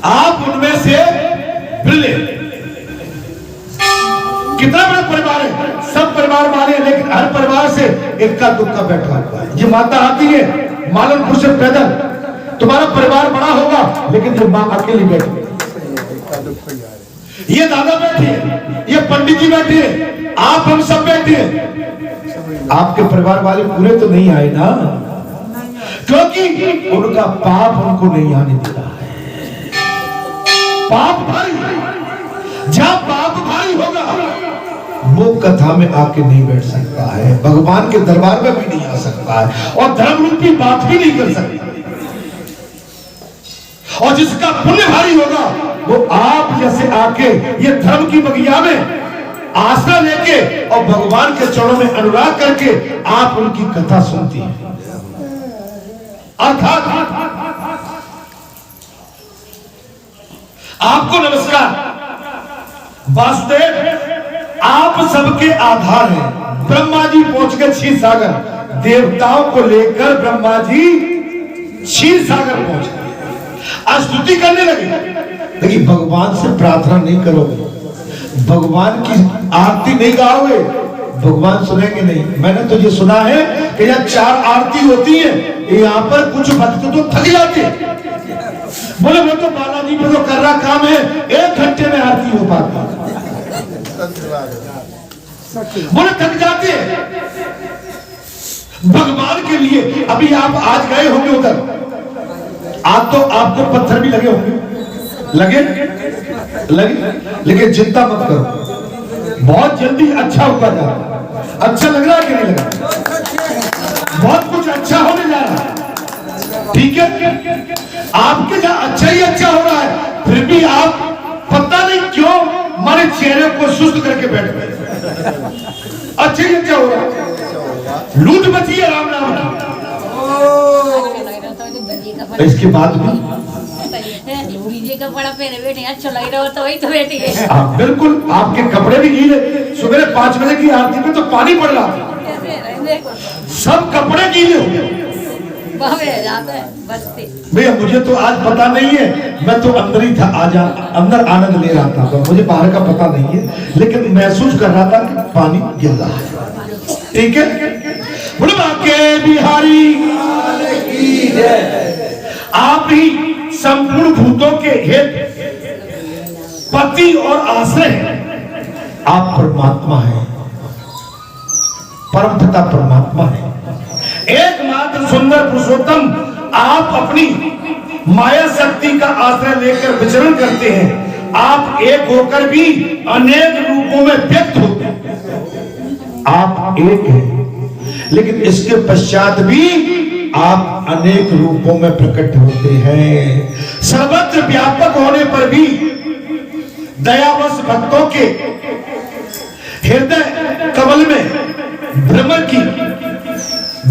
Speaker 1: आप उनमें से बिरले। कितना बड़ा परिवार है, सब परिवार वाले हैं, लेकिन हर परिवार से इक्का दुक्का बैठा हुआ है। ये माता आती है मालनपुर से पैदल, तुम्हारा परिवार बड़ा होगा, लेकिन ये माँ अकेली बैठी है। ये दादा बैठे हैं, ये पंडित जी बैठे हैं, आप हम सब बैठे हैं। आपके परिवार वाले पूरे तो नहीं आए ना, क्योंकि उनका पाप उनको नहीं आने देता है। पाप भारी, जहां पाप भारी होगा वो कथा में आके नहीं बैठ सकता है, भगवान के दरबार में भी नहीं आ सकता है, और धर्म रूपी बात भी नहीं कर सकता। और जिसका पुण्य भारी होगा वो आप जैसे आके ये धर्म की बगिया में आस्था लेके और भगवान के चरणों में अनुराग करके आप उनकी कथा सुनती हैं। अर्थात आपको नमस्कार। वासुदेव आप सबके आधार हैं। ब्रह्मा जी पहुंच गए क्षीर सागर, देवताओं को लेकर ब्रह्मा जी क्षीर सागर पहुंच गए, स्तुति करने लगे। लेकिन भगवान से प्रार्थना नहीं करोगे, भगवान की आरती नहीं गाओगे, भगवान सुनेंगे नहीं। मैंने तो ये सुना है कि यहाँ 4 आरती होती है, यहाँ पर कुछ भक्त तो थक जाते हैं। बोले वो तो बालाजी पे तो कर रहा काम है, 1 घंटे में आरती हो पाती। बोले थक जाते हैं भगवान के लिए। अभी आप आज गए होंगे उधर, आज तो आपको पत्थर भी लगे होंगे, लगे लेकिन चिंता मत करो, बहुत जल्दी अच्छा होगा जा रहा। अच्छा लग रहा है कि नहीं लग रहा? बहुत कुछ अच्छा होने जा रहा है, ठीक है। आपके जहां अच्छा ही अच्छा हो रहा है, फिर भी आप पता नहीं क्यों हमारे चेहरे को सुस्त करके बैठ गए। अच्छा ही अच्छा हो रहा है, लूट मची है राम नाम की। इसके बाद भी
Speaker 3: कपड़ा पहने बैठे अच्छा लग रहा हो तो वही तो बैठी है।
Speaker 1: बिल्कुल, आपके कपड़े भी गीले। सुबह 5 बजे की आरती में तो पानी पड़ रहा था, सब कपड़े गीले हो गए। भैया मुझे तो आज पता नहीं है, मैं तो अंदर ही था, आज अंदर आनंद ले रहा था, तो मुझे बाहर का पता नहीं है, लेकिन महसूस कर रहा था कि पानी गिर रहा है। ठीक है, बुढ़वा के बिहारी आप ही संपूर्ण भूतों के हेतु पति और आश्रय हैं। आप परमात्मा हैं, परमपिता परमात्मा है, एकमात्र सुंदर पुरुषोत्तम। आप अपनी माया शक्ति का आश्रय लेकर विचरण करते हैं। आप एक होकर भी अनेक रूपों में व्यक्त होते हैं। आप एक हैं, लेकिन इसके पश्चात भी आप अनेक रूपों में प्रकट होते हैं। सर्वत्र व्यापक होने पर भी दयावश भक्तों के हृदय कमल में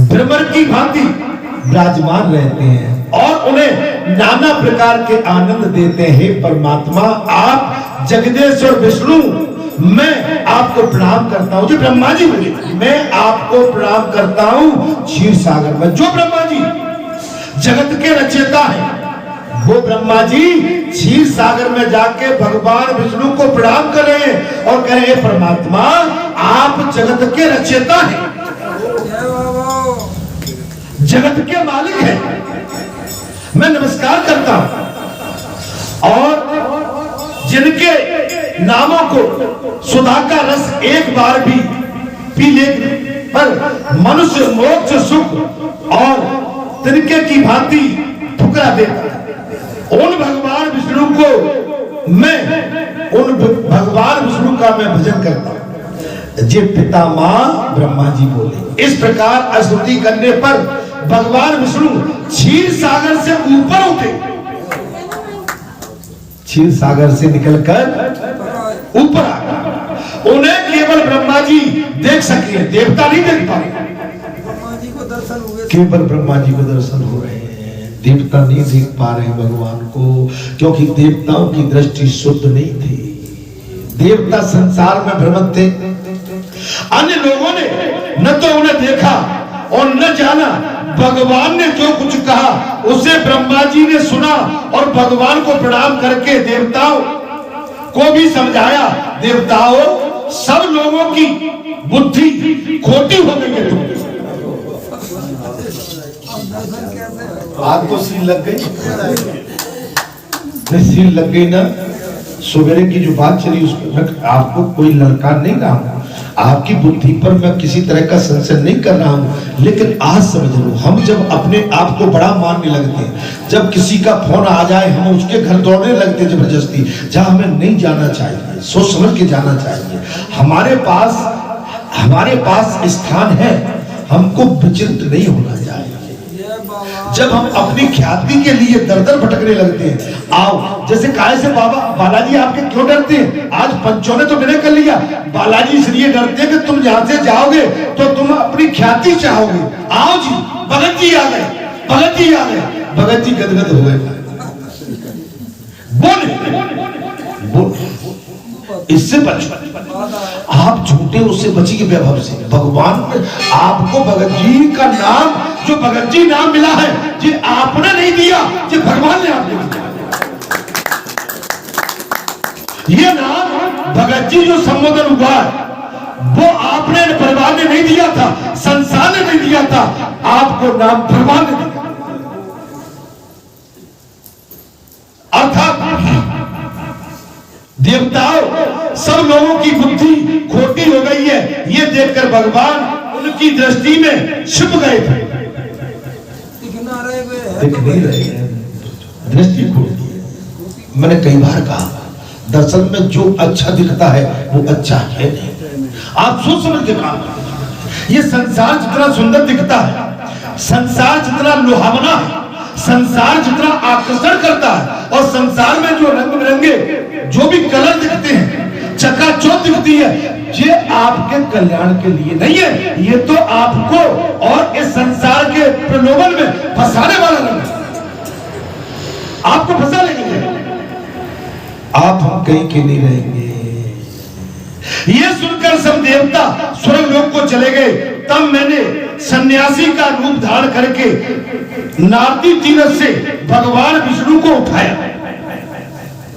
Speaker 1: भ्रमर की भांति विराजमान रहते हैं और उन्हें नाना प्रकार के आनंद देते हैं। परमात्मा आप जगदीश्वर विष्णु, मैं आपको प्रणाम करता हूं। जो ब्रह्मा जी बोले, मैं आपको प्रणाम करता हूं क्षीर सागर में। जो ब्रह्मा जी जगत के रचयिता है, वो ब्रह्मा जी क्षीर सागर में जाके भगवान विष्णु को प्रणाम कर रहे हैं और कह रहे हैं परमात्मा आप जगत के रचयिता हैं, जगत के मालिक हैं, मैं नमस्कार करता हूं। और जिनके नामों को सुधा का रस एक बार भी पी ले पर मनुष्य मोक्ष सुख और तिनके की भांति ठुकरा देता है, उन भगवान विष्णु को मैं भगवान विष्णु का मैं भजन करता हूं। जे पिता मां ब्रह्मा जी बोले। इस प्रकार स्तुति करने पर भगवान विष्णु क्षीर सागर से ऊपर उठे, क्षीर सागर से निकलकर ऊपर आ गए। उन्हें केवल ब्रह्मा जी देख सके, देवता नहीं देख पाए। केवल ब्रह्मा जी को दर्शन हो रहे हैं, देवता नहीं देख पा रहे भगवान को, क्योंकि देवताओं की दृष्टि शुद्ध नहीं थी। देवता संसार में भ्रमण थे। अन्य लोगों ने न तो उन्हें देखा और न जाना। भगवान ने जो कुछ कहा उसे ब्रह्मा जी ने सुना और भगवान को प्रणाम करके देवताओं को भी समझाया। देवताओं, सब लोगों की बुद्धि खोटी हो गई है। आज तो सील लग गई, सील लग गई ना। सवेरे की जो बात चली उसमें आपको कोई ललकार नहीं रहा, आपकी बुद्धि पर मैं किसी तरह का संशय नहीं कर रहा हूं, लेकिन आज समझ लो, हम जब अपने आप को बड़ा मानने लगते हैं, जब किसी का फोन आ जाए हम उसके घर दौड़ने लगते हैं जबरदस्ती, जहां हमें नहीं जाना चाहिए, सोच समझ के जाना चाहिए। हमारे पास स्थान है, हमको विचलित नहीं होना चाहिए। जब हम अपनी ख्याति के लिए दर दर भटकने लगते हैं, आओ जैसे काहे से बाबा बालाजी आपके क्यों डरते हैं? आज पंचों ने तो विनय कर लिया, बालाजी इसलिए डरते हैं कि तुम यहां से जाओगे तो तुम अपनी ख्याति चाहोगे। आओ जी, भगत जी आ गए, भगत जी आ गए। भगत जी गदगद हो गए, बोले इससे बचो। आप झूठे उससे बचिए, वैभव से। भगवान ने आपको भगत जी का नाम, जो भगत जी नाम मिला है, ये आपने नहीं दिया, ये भगवान ने आपको दिया। ये नाम भगत जी जो संबोधन हुआ है, वो आपने, परिवार ने नहीं दिया था, संसार ने नहीं दिया था, आपको नाम भगवान ने दिया। अर्थात देवताओं, सब लोगों की बुद्धि खोटी हो गई है, ये देखकर भगवान उनकी दृष्टि में छिप गए थे। दिख नहीं रहे हैं, दृष्टि खोटी है। मैंने कई बार कहा, दरअसल में जो अच्छा दिखता है वो अच्छा है नहीं। आप सोच समझ के काम करें। ये संसार जितना सुंदर दिखता है, संसार जितना लुभावना है, संसार जितना आकर्षण करता है, और संसार में जो रंग बिरंगे जो भी कलर दिखते हैं, चकाचौंध दिखती है, ये आपके कल्याण के लिए नहीं है। ये तो आपको और इस संसार के प्रलोभन में फंसाने वाला रंग है, आपको फंसा लेंगे, आप हम कहीं के नहीं रहेंगे। ये सुनकर सब देवता स्वर्ग लोक को चले गए। तब मैंने सन्यासी का रूप धारण करके नारदी तीरथ से भगवान विष्णु को उठाया।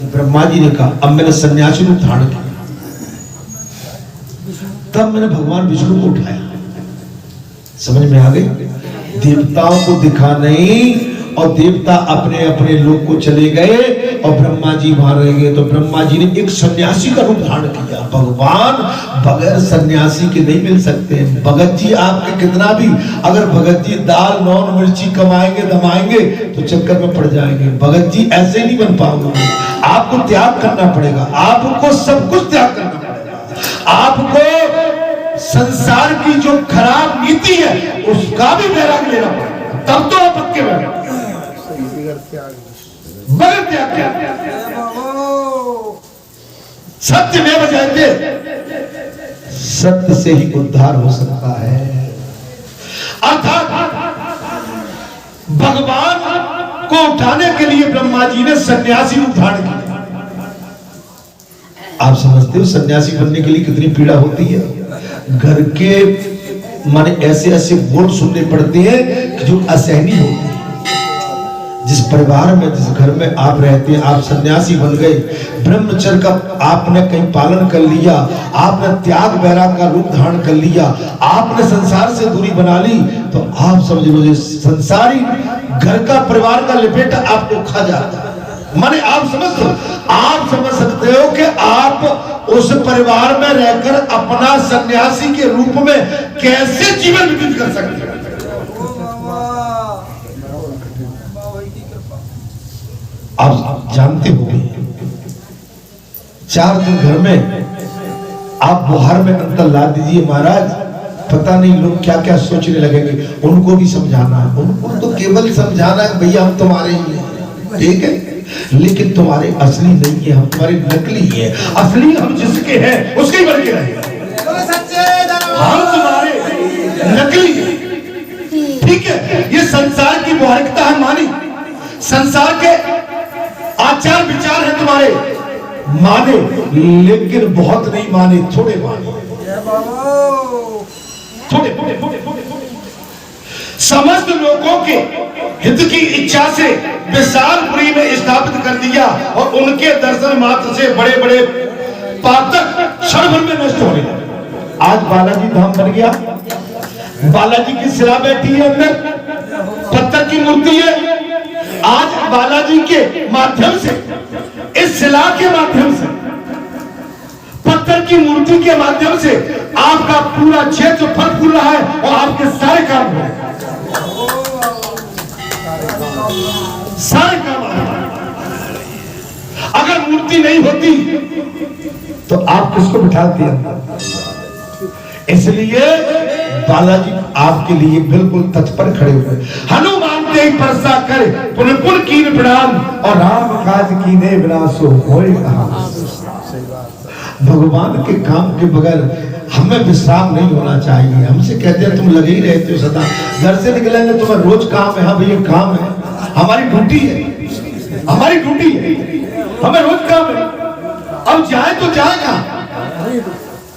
Speaker 1: ब्रह्मा जी ने कहा, अब मैंने सन्यासी रूप धारण किया, तब मैंने भगवान विष्णु को उठाया। समझ में आ गई? देवताओं को दिखा नहीं, और देवता अपने अपने लोक को चले गए, और ब्रह्मा जी वहां रह गए। तो ब्रह्मा जी ने एक सन्यासी का रूप धारण किया। भगवान बगैर सन्यासी के नहीं मिल सकते। भगत जी आपके कितना भी, अगर भगत जी दाल नौन मिर्ची कमाएंगे दमाएंगे तो चक्कर में पड़ जाएंगे। भगत जी ऐसे नहीं बन पाओगे, आपको त्याग करना पड़ेगा, आपको सब कुछ त्याग करना पड़ेगा। आपको संसार की जो खराब नीति है उसका भी वैराग लेना पड़ेगा, तब तो आप पक्के बैठे। बगैर त्याग क्या? सत्य में बजाते, सत्य से ही उद्धार हो सकता है। अर्थात भगवान को उठाने के लिए ब्रह्मा जी ने सन्यासी रूप धारण किया। आप समझते हो सन्यासी बनने के लिए कितनी पीड़ा होती है? घर के माने ऐसे ऐसे बोल सुनने पड़ते हैं कि जो असहनीय होते हैं। जिस परिवार में, जिस घर में आप रहते हैं, आप सन्यासी बन गए, ब्रह्मचर्य का आपने कहीं पालन कर लिया, आपने त्याग वैराग का रूप धारण कर लिया, आपने संसार से दूरी बना ली, तो आप समझ लो संसारी घर का, परिवार का लिपेटा आपको खा जाता है। माने आप समझ सकते हो कि आप उस परिवार में रहकर अपना सन्यासी के रूप में कैसे जीवन व्यतीत कर सकते हैं। आप जानते हो 4 दिन घर में आप बुहार में अंतर ला दीजिए महाराज, पता नहीं लोग क्या क्या सोचने लगेंगे। उनको भी समझाना है, उनको तो केवल समझाना है भैया हम तुम्हारे ही हैं, ठीक है, लेकिन तुम्हारे असली नहीं है, हम तुम्हारे नकली है। असली हम जिसके हैं उसके ही बन के रहे, हम तुम्हारे नकली है, ठीक है। ये संसार की व्यवहारिकता है मानी, संसार के आचार विचार है तुम्हारे माने, लेकिन बहुत नहीं माने, थोड़े माने, थोड़े। समस्त लोगों के हित की इच्छा से विशालपुरी में स्थापित कर दिया, और उनके दर्शन मात्र से बड़े बड़े पातक क्षण भर में नष्ट होने लगे। आज बालाजी धाम बन गया, बालाजी की शिला बैठी है, अंदर पत्थर की मूर्ति है। आज बालाजी के माध्यम से, इस शिला के माध्यम से, पत्थर की मूर्ति के माध्यम से आपका पूरा क्षेत्र फल फूल रहा है, और आपके सारे काम हो रहे हैं, सारे काम। अगर मूर्ति नहीं होती तो आप किसको बिठाते हैं? इसलिए बालाजी आपके लिए बिल्कुल तत्पर खड़े हुए। हनुमान ते परसा करे पुन पुन कीन प्रणाम, और राम काज कीने विनाशो होए कहां। भगवान के काम के बगैर हमें विश्राम नहीं होना चाहिए। हमसे कहते हैं तुम लगे ही रहते हो सदा, घर से निकलेंगे तुम्हें रोज काम है। हाँ भैया काम है, हमारी ड्यूटी है, हमारी ड्यूटी है, हमें रोज काम है। अब जाए तो जाए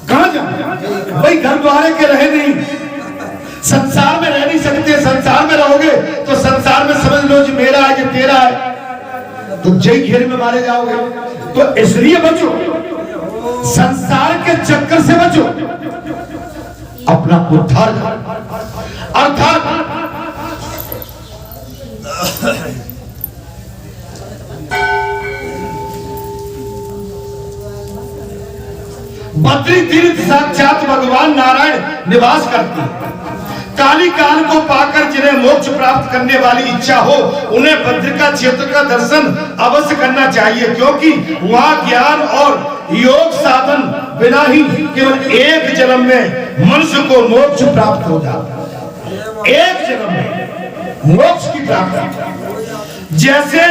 Speaker 1: कहां जाए? भाई घर द्वारे के रहे नहीं, संसार में रह नहीं सकते। संसार में रहोगे तो संसार में समझ लो जी मेरा है कि तेरा है, तो जय घेर में मारे जाओगे। तो इसलिए बचो, संसार के चक्कर से बचो, अपना उद्धार करो। अर्थात बद्री तीर्थ साक्षात भगवान नारायण निवास करते हैं। काली काल को पाकर जिन्हें मोक्ष प्राप्त करने वाली इच्छा हो, उन्हें बद्रिका क्षेत्र का दर्शन अवश्य करना चाहिए, क्योंकि वहां ज्ञान और योग साधन बिना ही केवल एक जन्म में मनुष्य को मोक्ष प्राप्त हो जाता है। एक जन्म में मोक्ष की प्राप्ति। जैसे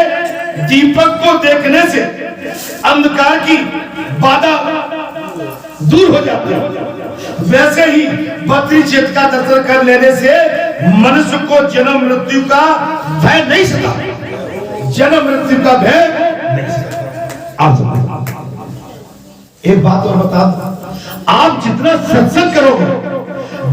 Speaker 1: दीपक को देखने से अंधकार की बाधा दूर हो जाती है, वैसे ही बद्री क्षेत्र का दर्शन कर लेने से मनुष्य को जन्म मृत्यु का भय नहीं सता। जन्म मृत्यु का भय नहीं सता। आप एक बात और बता दूं, आप जितना सत्संग करोगे,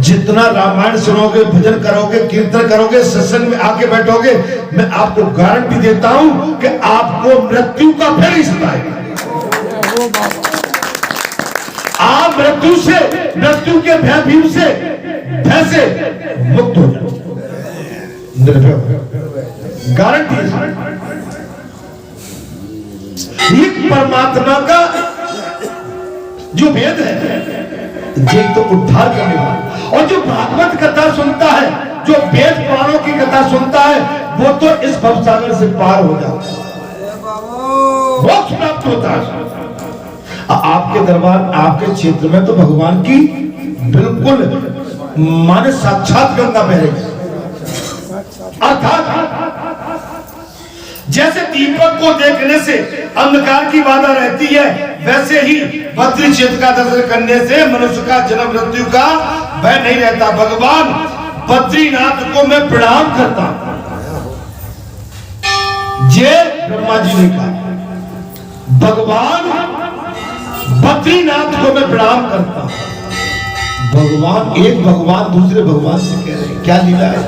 Speaker 1: जितना रामायण सुनोगे, भजन करोगे, कीर्तन करोगे, सत्संग में आके बैठोगे, मैं आपको गारंटी देता हूं कि आपको मृत्यु का भय नहीं सताएगा। आप मृत्यु से, मृत्यु के भय से मुक्त हो जाओ, गारंटी है। ये परमात्मा का जो वेद है, ये तो उद्धार करने वाला। और जो भागवत कथा सुनता है, जो वेद पुराणों की कथा सुनता है, वो तो इस भवसागर से पार हो जाता है, मोक्ष प्राप्त होता है। आपके दरबार, आपके क्षेत्र में तो भगवान की बिल्कुल माने साक्षात गंगा बह रही है। अर्थात जैसे दीपक को देखने से अंधकार की बाधा रहती है, वैसे ही बद्री क्षेत्र का दर्शन करने से मनुष्य का जन्म मृत्यु का भय नहीं रहता। भगवान बद्रीनाथ को मैं प्रणाम करता हूं। जय ब्रह्मा जी ने कहा, भगवान बद्रीनाथ को मैं प्रणाम करता हूं। भगवान, एक भगवान दूसरे भगवान से कह रहे हैं, क्या लीला है।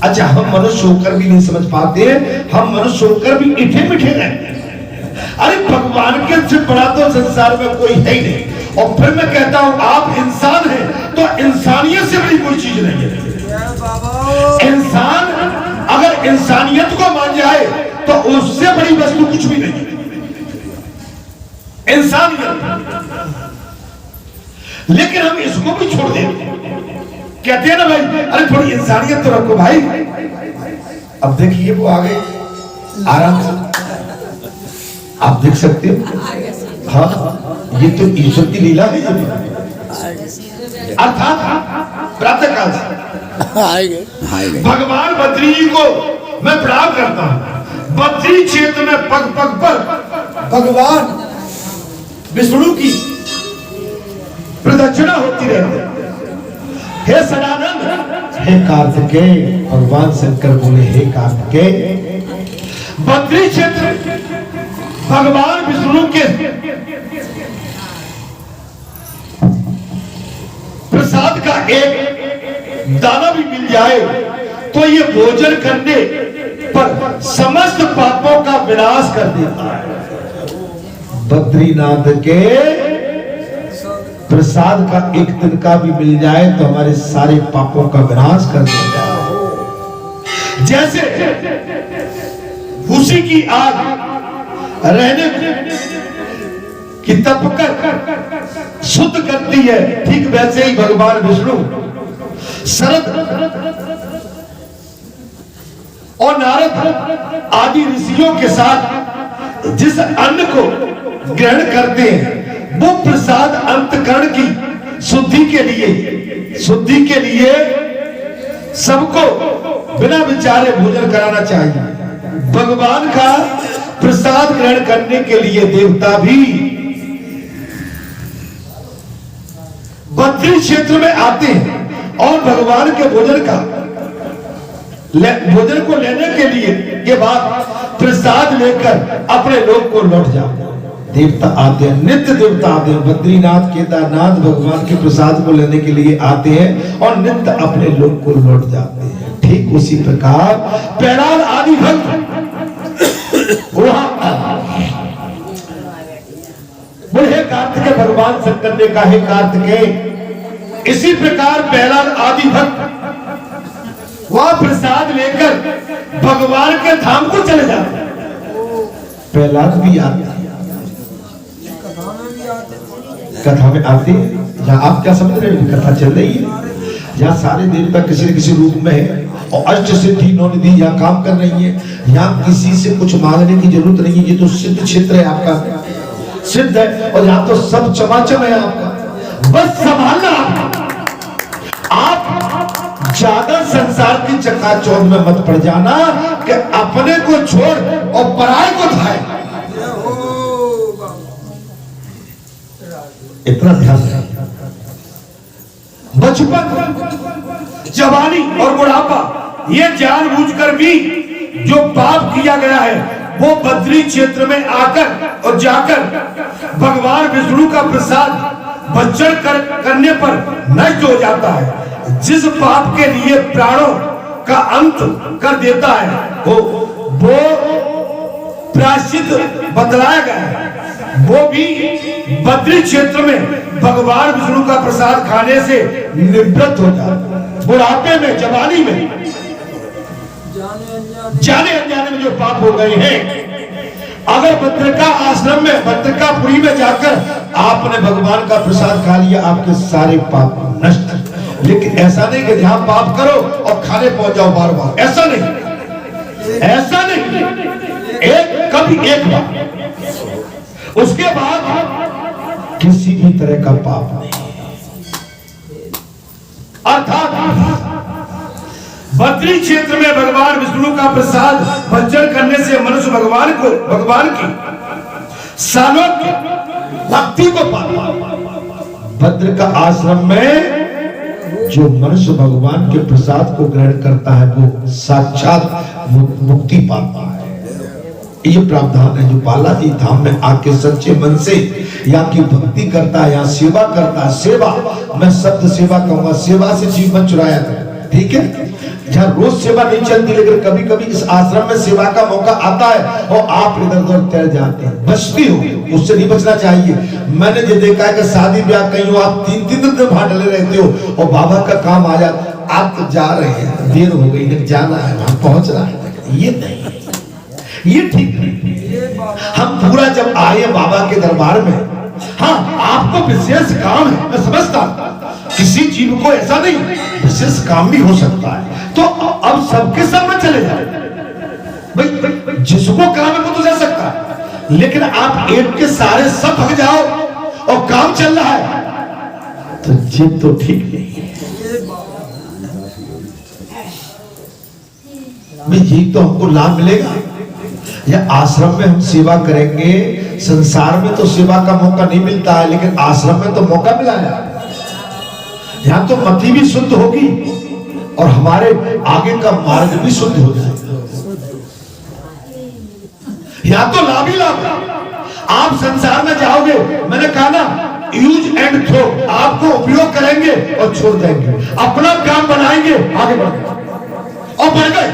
Speaker 1: अच्छा, हम मनुष्य होकर भी नहीं समझ पाते हैं, हम मनुष्य होकर भी इठे मिठे रहते हैं। अरे भगवान के से बड़ा तो संसार में कोई है ही नहीं। और फिर मैं कहता हूं, आप इंसान हैं तो इंसानियत से बड़ी कोई चीज नहीं है। इंसान अगर इंसानियत को मान जाए तो उससे बड़ी वस्तु कुछ भी नहीं है। इंसानियत, लेकिन हम इसको भी छोड़ देते, कहते हैं ना भाई, अरे थोड़ी इंसानियत तो रखो भाई। अब देखिए वो आ गए आराम से, आप देख सकते हो। हाँ, ये तो ईश्वर की लीला है। अर्थात प्रातः काल से भगवान बद्री जी को मैं प्रणाम करता हूं। बद्री क्षेत्र में पग पग पर भगवान विष्णु की प्रदक्षिणा होती रहती है। हे सदानंद, हे कार्तिकेय, भगवान शंकर बोले हे कार्तिकेय। बद्री क्षेत्र भगवान विष्णु के प्रसाद का एक दाना भी मिल जाए तो ये भोजन करने पर समस्त पापों का विनाश कर देता है। बद्रीनाथ के प्रसाद का एक तिनका भी मिल जाए तो हमारे सारे पापों का विनाश कर देता है। जैसे भूसी की आग रहने की तपकर शुद्ध करती है, ठीक वैसे ही भगवान विष्णु शरद और नारद आदि ऋषियों के साथ जिस अन्न को ग्रहण करते हैं, वो प्रसाद अंतकरण की शुद्धि के लिए सबको बिना विचारे भोजन कराना चाहिए। भगवान का प्रसाद ग्रहण करने के लिए देवता भी बद्री क्षेत्र में आते हैं और भगवान के भोजन को लेने के लिए के बाद प्रसाद लेकर अपने लोग को लौट जाते हैं। देवता आते हैं, नित्य देवता आते हैं, बद्रीनाथ केदारनाथ भगवान के प्रसाद को लेने के लिए आते हैं और नित्य अपने लोक को लौट जाते हैं। ठीक उसी प्रकार प्रहलाद आदि भक्त बोले कार्तिकेय भगवान शंकर ने कहा हे कार्तिकेय, इसी प्रकार प्रहलाद आदि भक्त वह प्रसाद लेकर भगवान के धाम को चले जाते। प्रहलाद भी आते, कथा में आते हैं। जहाँ आप क्या समझ रहे हो, कथा चल रही है, जहाँ सारे देवता किसी न किसी रूप में है और अष्ट सिद्धि नौ निधि यहाँ काम कर रही है। यहाँ किसी से कुछ मांगने की जरूरत नहीं है, ये तो सिद्ध क्षेत्र है आपका, सिद्ध है। और यहाँ तो सब चमाचम है आपका, बस संभालना। आप ज्यादा संसार की चकाचौंध में मत पड़ जाना कि अपने को छोड़ और पराये को धाए। इतना ध्यान रखना। बचपन, जवानी और बुढ़ापा, ये जानबूझकर भी जो पाप किया गया है वो बद्री क्षेत्र में आकर और जाकर भगवान विष्णु का प्रसाद भक्षण करने पर नष्ट हो जाता है। जिस पाप के लिए प्राणों का अंत कर देता है वो प्रायश्चित बतलाया गया है। वो भी बद्री क्षेत्र में भगवान विष्णु का प्रसाद खाने से निवृत्त हो जाता है। बुढ़ापे में, जवानी में, जाने अनजाने में जो पाप हो गए हैं, अगर भद्रिका आश्रम में, भद्रिकापुरी में जाकर आपने भगवान का प्रसाद खा लिया, आपके सारे पाप नष्ट। लेकिन ऐसा नहीं कि जहां पाप करो और खाने पहुंच जाओ बार बार, ऐसा नहीं, ऐसा नहीं। कभी एक बार, उसके बाद किसी भी तरह का पाप नहीं। अर्थात बद्री क्षेत्र में भगवान विष्णु का प्रसाद भक्षण करने से मनुष्य भगवान की सालोक्य भक्ति को पाता। भद्र का आश्रम में जो मनुष्य भगवान के प्रसाद को ग्रहण करता है वो साक्षात मुक्ति पाता है। ये प्रावधान है जो बालाजी धाम में आके सच्चे मन से यहाँ की भक्ति करता है, यहाँ सेवा करता है। सेवा, मैं शब्द सेवा कहूंगा, सेवा से जीवन चुराया था, ठीक है। जहाँ रोज सेवा नहीं चलती, लेकिन कभी कभी इस आश्रम में सेवा का मौका आता है और आप इधर उधर तैर जाते हैं, बचती हो, उससे नहीं बचना चाहिए। मैंने ये देखा है कि शादी ब्याह कहीं हो, आप 3-3 दिन वहां डले रहते हो और बाबा का काम आ जाता, आप तो जा रहे हैं, देर हो गई, जाना है, वहां पहुंचना है, ये नहीं, ये ठीक नहीं। हम पूरा जब आए बाबा के दरबार में, हाँ आपको विशेष काम है, मैं समझता, किसी जीव को ऐसा नहीं, विशेष काम भी हो सकता है, तो अब सबके सब में चले जाए भाई, जिसको काम है वो तो जा सकता है। लेकिन आप एक के सारे सब भाग जाओ और काम चल रहा है तो जीव तो ठीक नहीं है भाई। जी तो हमको लाभ मिलेगा या आश्रम में हम सेवा करेंगे। संसार में तो सेवा का मौका नहीं मिलता है, लेकिन आश्रम में तो मौका मिला है। यहाँ तो मति भी शुद्ध होगी और हमारे आगे का मार्ग भी शुद्ध हो जाएगा। यहाँ तो लाभ ही लाभ। आप संसार में जाओगे, मैंने कहा ना, यूज एंड थ्रो, आपको उपयोग करेंगे और छोड़ देंगे, अपना काम बनाएंगे, आगे बढ़ेंगे और बढ़ गए।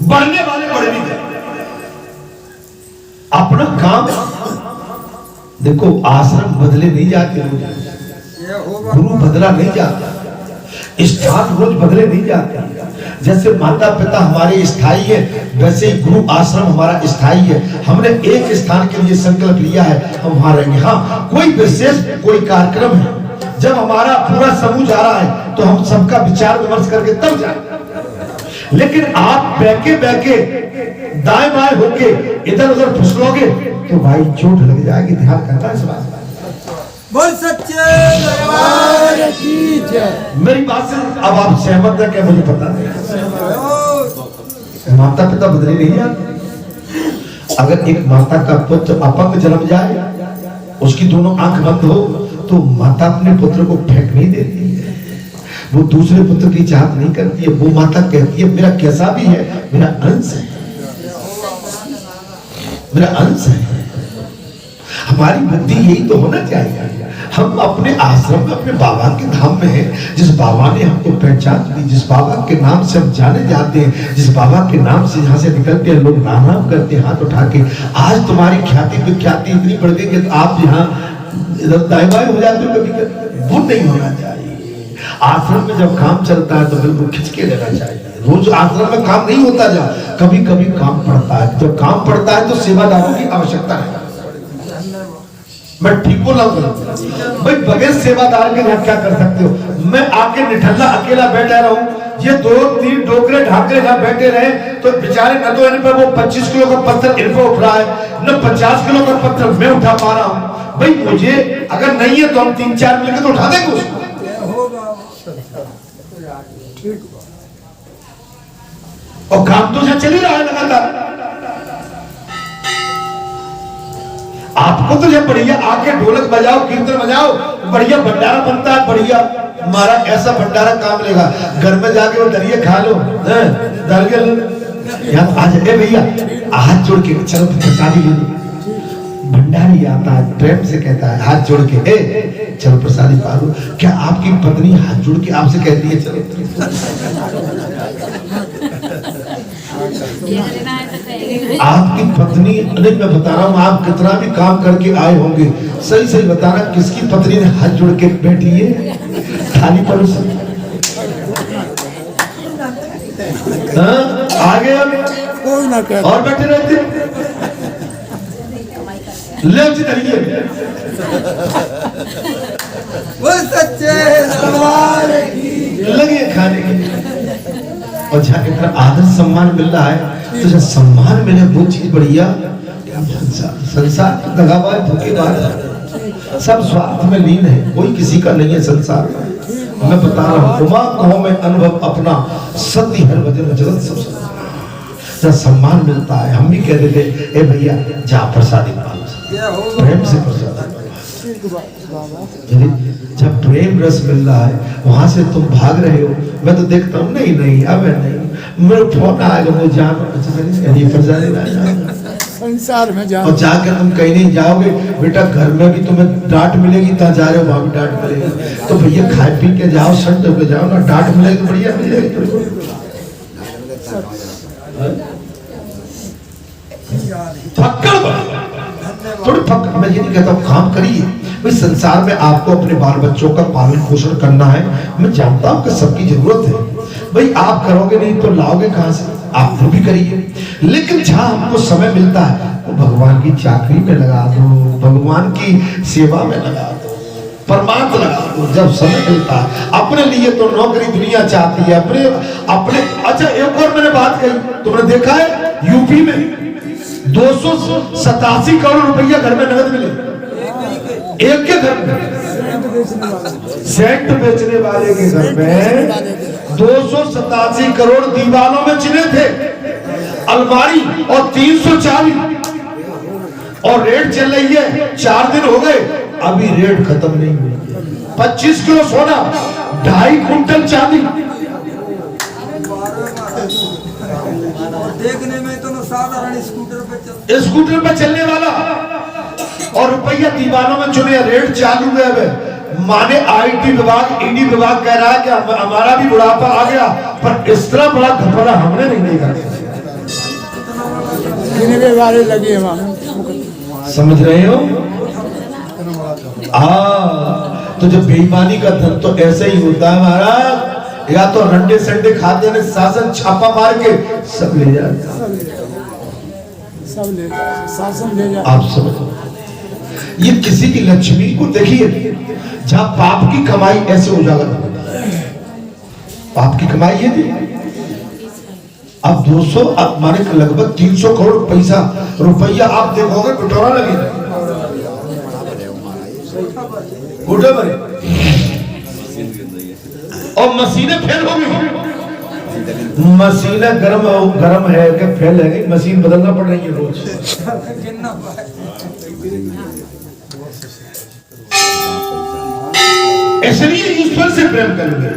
Speaker 1: बढ़ने वाले बढ़ भी गए, अपना काम। देखो आश्रम बदले नहीं जाते, गुरु बदला नहीं जाता, स्थान रोज बदले नहीं जाते। जैसे माता पिता हमारे स्थायी है, वैसे ही गुरु आश्रम हमारा स्थायी है। हमने एक स्थान के लिए संकल्प लिया है, हम वहां रहेंगे। हाँ, कोई विशेष कोई कार्यक्रम है, जब हमारा पूरा समूह जा रहा है तो हम सबका विचार विमर्श करके तब जाएंगे। लेकिन आप बैके दाएं बाएं होके इधर उधर फुसलोगे तो भाई चोट लग जाएगी। ध्यान करना इस बात।
Speaker 2: बोल सच्चे दरबार की जय।
Speaker 1: मेरी बात से अब आप सहमत है क्या मुझे पता नहीं। माता पिता बदले नहीं जाते। अगर एक माता का पुत्र अपंग जन्म जाए, उसकी दोनों आंख बंद हो, तो माता अपने पुत्र को फेंक नहीं देती है, वो दूसरे पुत्र की चाहत नहीं करती है। वो माता कहती है मेरा कैसा भी है, मेरा अंश है, मेरा अंश है। हमारी बुद्धि यही तो होना चाहिए। हम अपने आश्रम में अपने बाबा के धाम में हैं, जिस बाबा ने हमको पहचान दी, जिस बाबा के नाम से हम जाने जाते हैं, जिस बाबा के नाम से यहाँ से निकलते हैं लोग राम राम करते हैं हाथ उठा के। आज तुम्हारी ख्याति विख्याति इतनी बढ़ गई कि आप यहाँ दाएं बाएं हो जाते हो। कभी वो नहीं होना चाहिए। आश्रम में जब काम चलता है तो बिल्कुल खिंच के रहना चाहिए। रोज आश्रम में काम नहीं होता जा, कभी कभी काम पड़ता है। जब काम पड़ता है तो सेवादारों की आवश्यकता है। मैं ठीक बोला भाई, बगैर सेवादार के आप क्या कर सकते हो। मैं आके निठल्ला अकेला बैठा रहूं, ये 2-3 डोकरे ढाकरे यहाँ बैठे रहे तो बेचारे न तो इन पे वो 25 किलो का पत्थर इन पे उठ रहा है, न 50 किलो का पत्थर मैं उठा पा रहा हूँ। भाई मुझे अगर नहीं है तो हम 3-4 मिलकर तो उठा देंगे उसको। और काम तो यहाँ चल ही रहा है लगातार। आपको तो जब बढ़िया आके ढोलक बजाओ, कीर्तन बजाओ, बढ़िया भंडारा बनता है, बढ़िया हमारा ऐसा भंडारा काम लेगा। घर में जाके वो दलिया खा लो, यहाँ आज भैया हाथ जोड़ के चलो प्रसादी ले लो। भंडारी आता है प्रेम से कहता है हाथ जोड़ के, ए चलो प्रसादी पा लो। क्या आपकी पत्नी हाथ जोड़ के आपसे कहती है चलो? आपकी पत्नी, नहीं मैं बता रहा हूँ, आप कितना भी काम करके आए होंगे, सही सही बताना किसकी पत्नी ने हाथ जोड़ के बैठी है थाली पर? आगे और बैठे रहते ले
Speaker 2: वो सच्चे दरबार की
Speaker 1: लगे खाने के। और जहाँ इतना आदर सम्मान मिल रहा है तो जब सम्मान मिले वो चीज बढ़िया। संसार दगाबाज धोखेबाज सब स्वार्थ में लीन है, कोई किसी का नहीं है संसार में। मैं बता रहा हूँ उमा कहो में अनुभव अपना, सत्य हर वजन जगत सब। जब सम्मान मिलता है हम भी कह देते ए भैया जा प्रसादी पालो, प्रेम से प्रसादी। जब प्रेम रस मिल रहा है वहां से तुम भाग रहे हो, मैं तो देखता हूँ नहीं नहीं अब नहीं, मेरे फोन आएगा वो जान
Speaker 2: संसार में जा
Speaker 1: और जाकर तुम कहीं नहीं जाओगे बेटा, घर में भी तुम्हें डांट मिलेगी, तहाँ जा रहे हो वहां भी डांट मिलेगी। तो भैया खाए पी के जाओ, संत होके जाओ ना, डांट मिलेगी तो बढ़िया मिलेगी। थोड़ी फक्कर, मैं ये नहीं कहता हूँ काम करिए भाई। संसार में आपको अपने बाल बच्चों का पालन पोषण करना है, मैं जानता हूँ कि सबकी जरूरत है भाई। आप करोगे नहीं तो लाओगे कहाँ से? आप वो भी करिए, लेकिन जहाँ हमको समय मिलता है वो भगवान की चाकरी में लगा दो, भगवान की सेवा में लगा दो, परमार्थ लगा दो। जब समय मिलता है अपने लिए तो नौकरी दुनिया चाहती है अपने अपने। अच्छा एक और मैंने बात कही, तुमने देखा है यूपी में 287 करोड़ रुपया घर में नगद मिले, एक के घर में। सेंट बेचने वाले के घर में 287 करोड़ दीवारों में चिन्हे थे, अलमारी और 340, और रेट चल रही है 4 दिन हो गए अभी रेट खत्म नहीं हुई। 25 किलो सोना, 2.5 कुंटल चांदी।
Speaker 2: देखने में तो साधारण
Speaker 1: स्कूटर पे चलने वाला, और रुपया दीवानों में चुने, रेट चालू है। माने आईटी विभाग ईडी विभाग कह रहा है कि हमारा भी बुढ़ापा आ गया, पर इस तरह बड़ा घपला हमने नहीं देखा।
Speaker 2: लगे
Speaker 1: समझ रहे हो? तो जब बेईमानी का धन तो ऐसे ही होता है महाराज, या तो रंडे संडे खाते हैं, शासन छापा मार के सब ले जाते,
Speaker 2: सब ले शासन ले जाते।
Speaker 1: आप समझो, ये किसी की लक्ष्मी को देखिए, जहां पाप की कमाई ऐसे उजागर होती है, पाप की कमाई है थी। अब 200 अब माने लगभग 300 करोड़ पैसा रुपया आप देखोगे पिटोरा लगेगा, गोटे भरे, और मशीनें फेल हो गई। मशीनें गर्म है कि फेल है गई, मशीन बदलना पड़ रही है रोज। इसलिए ईश्वर से प्रेम करेंगे।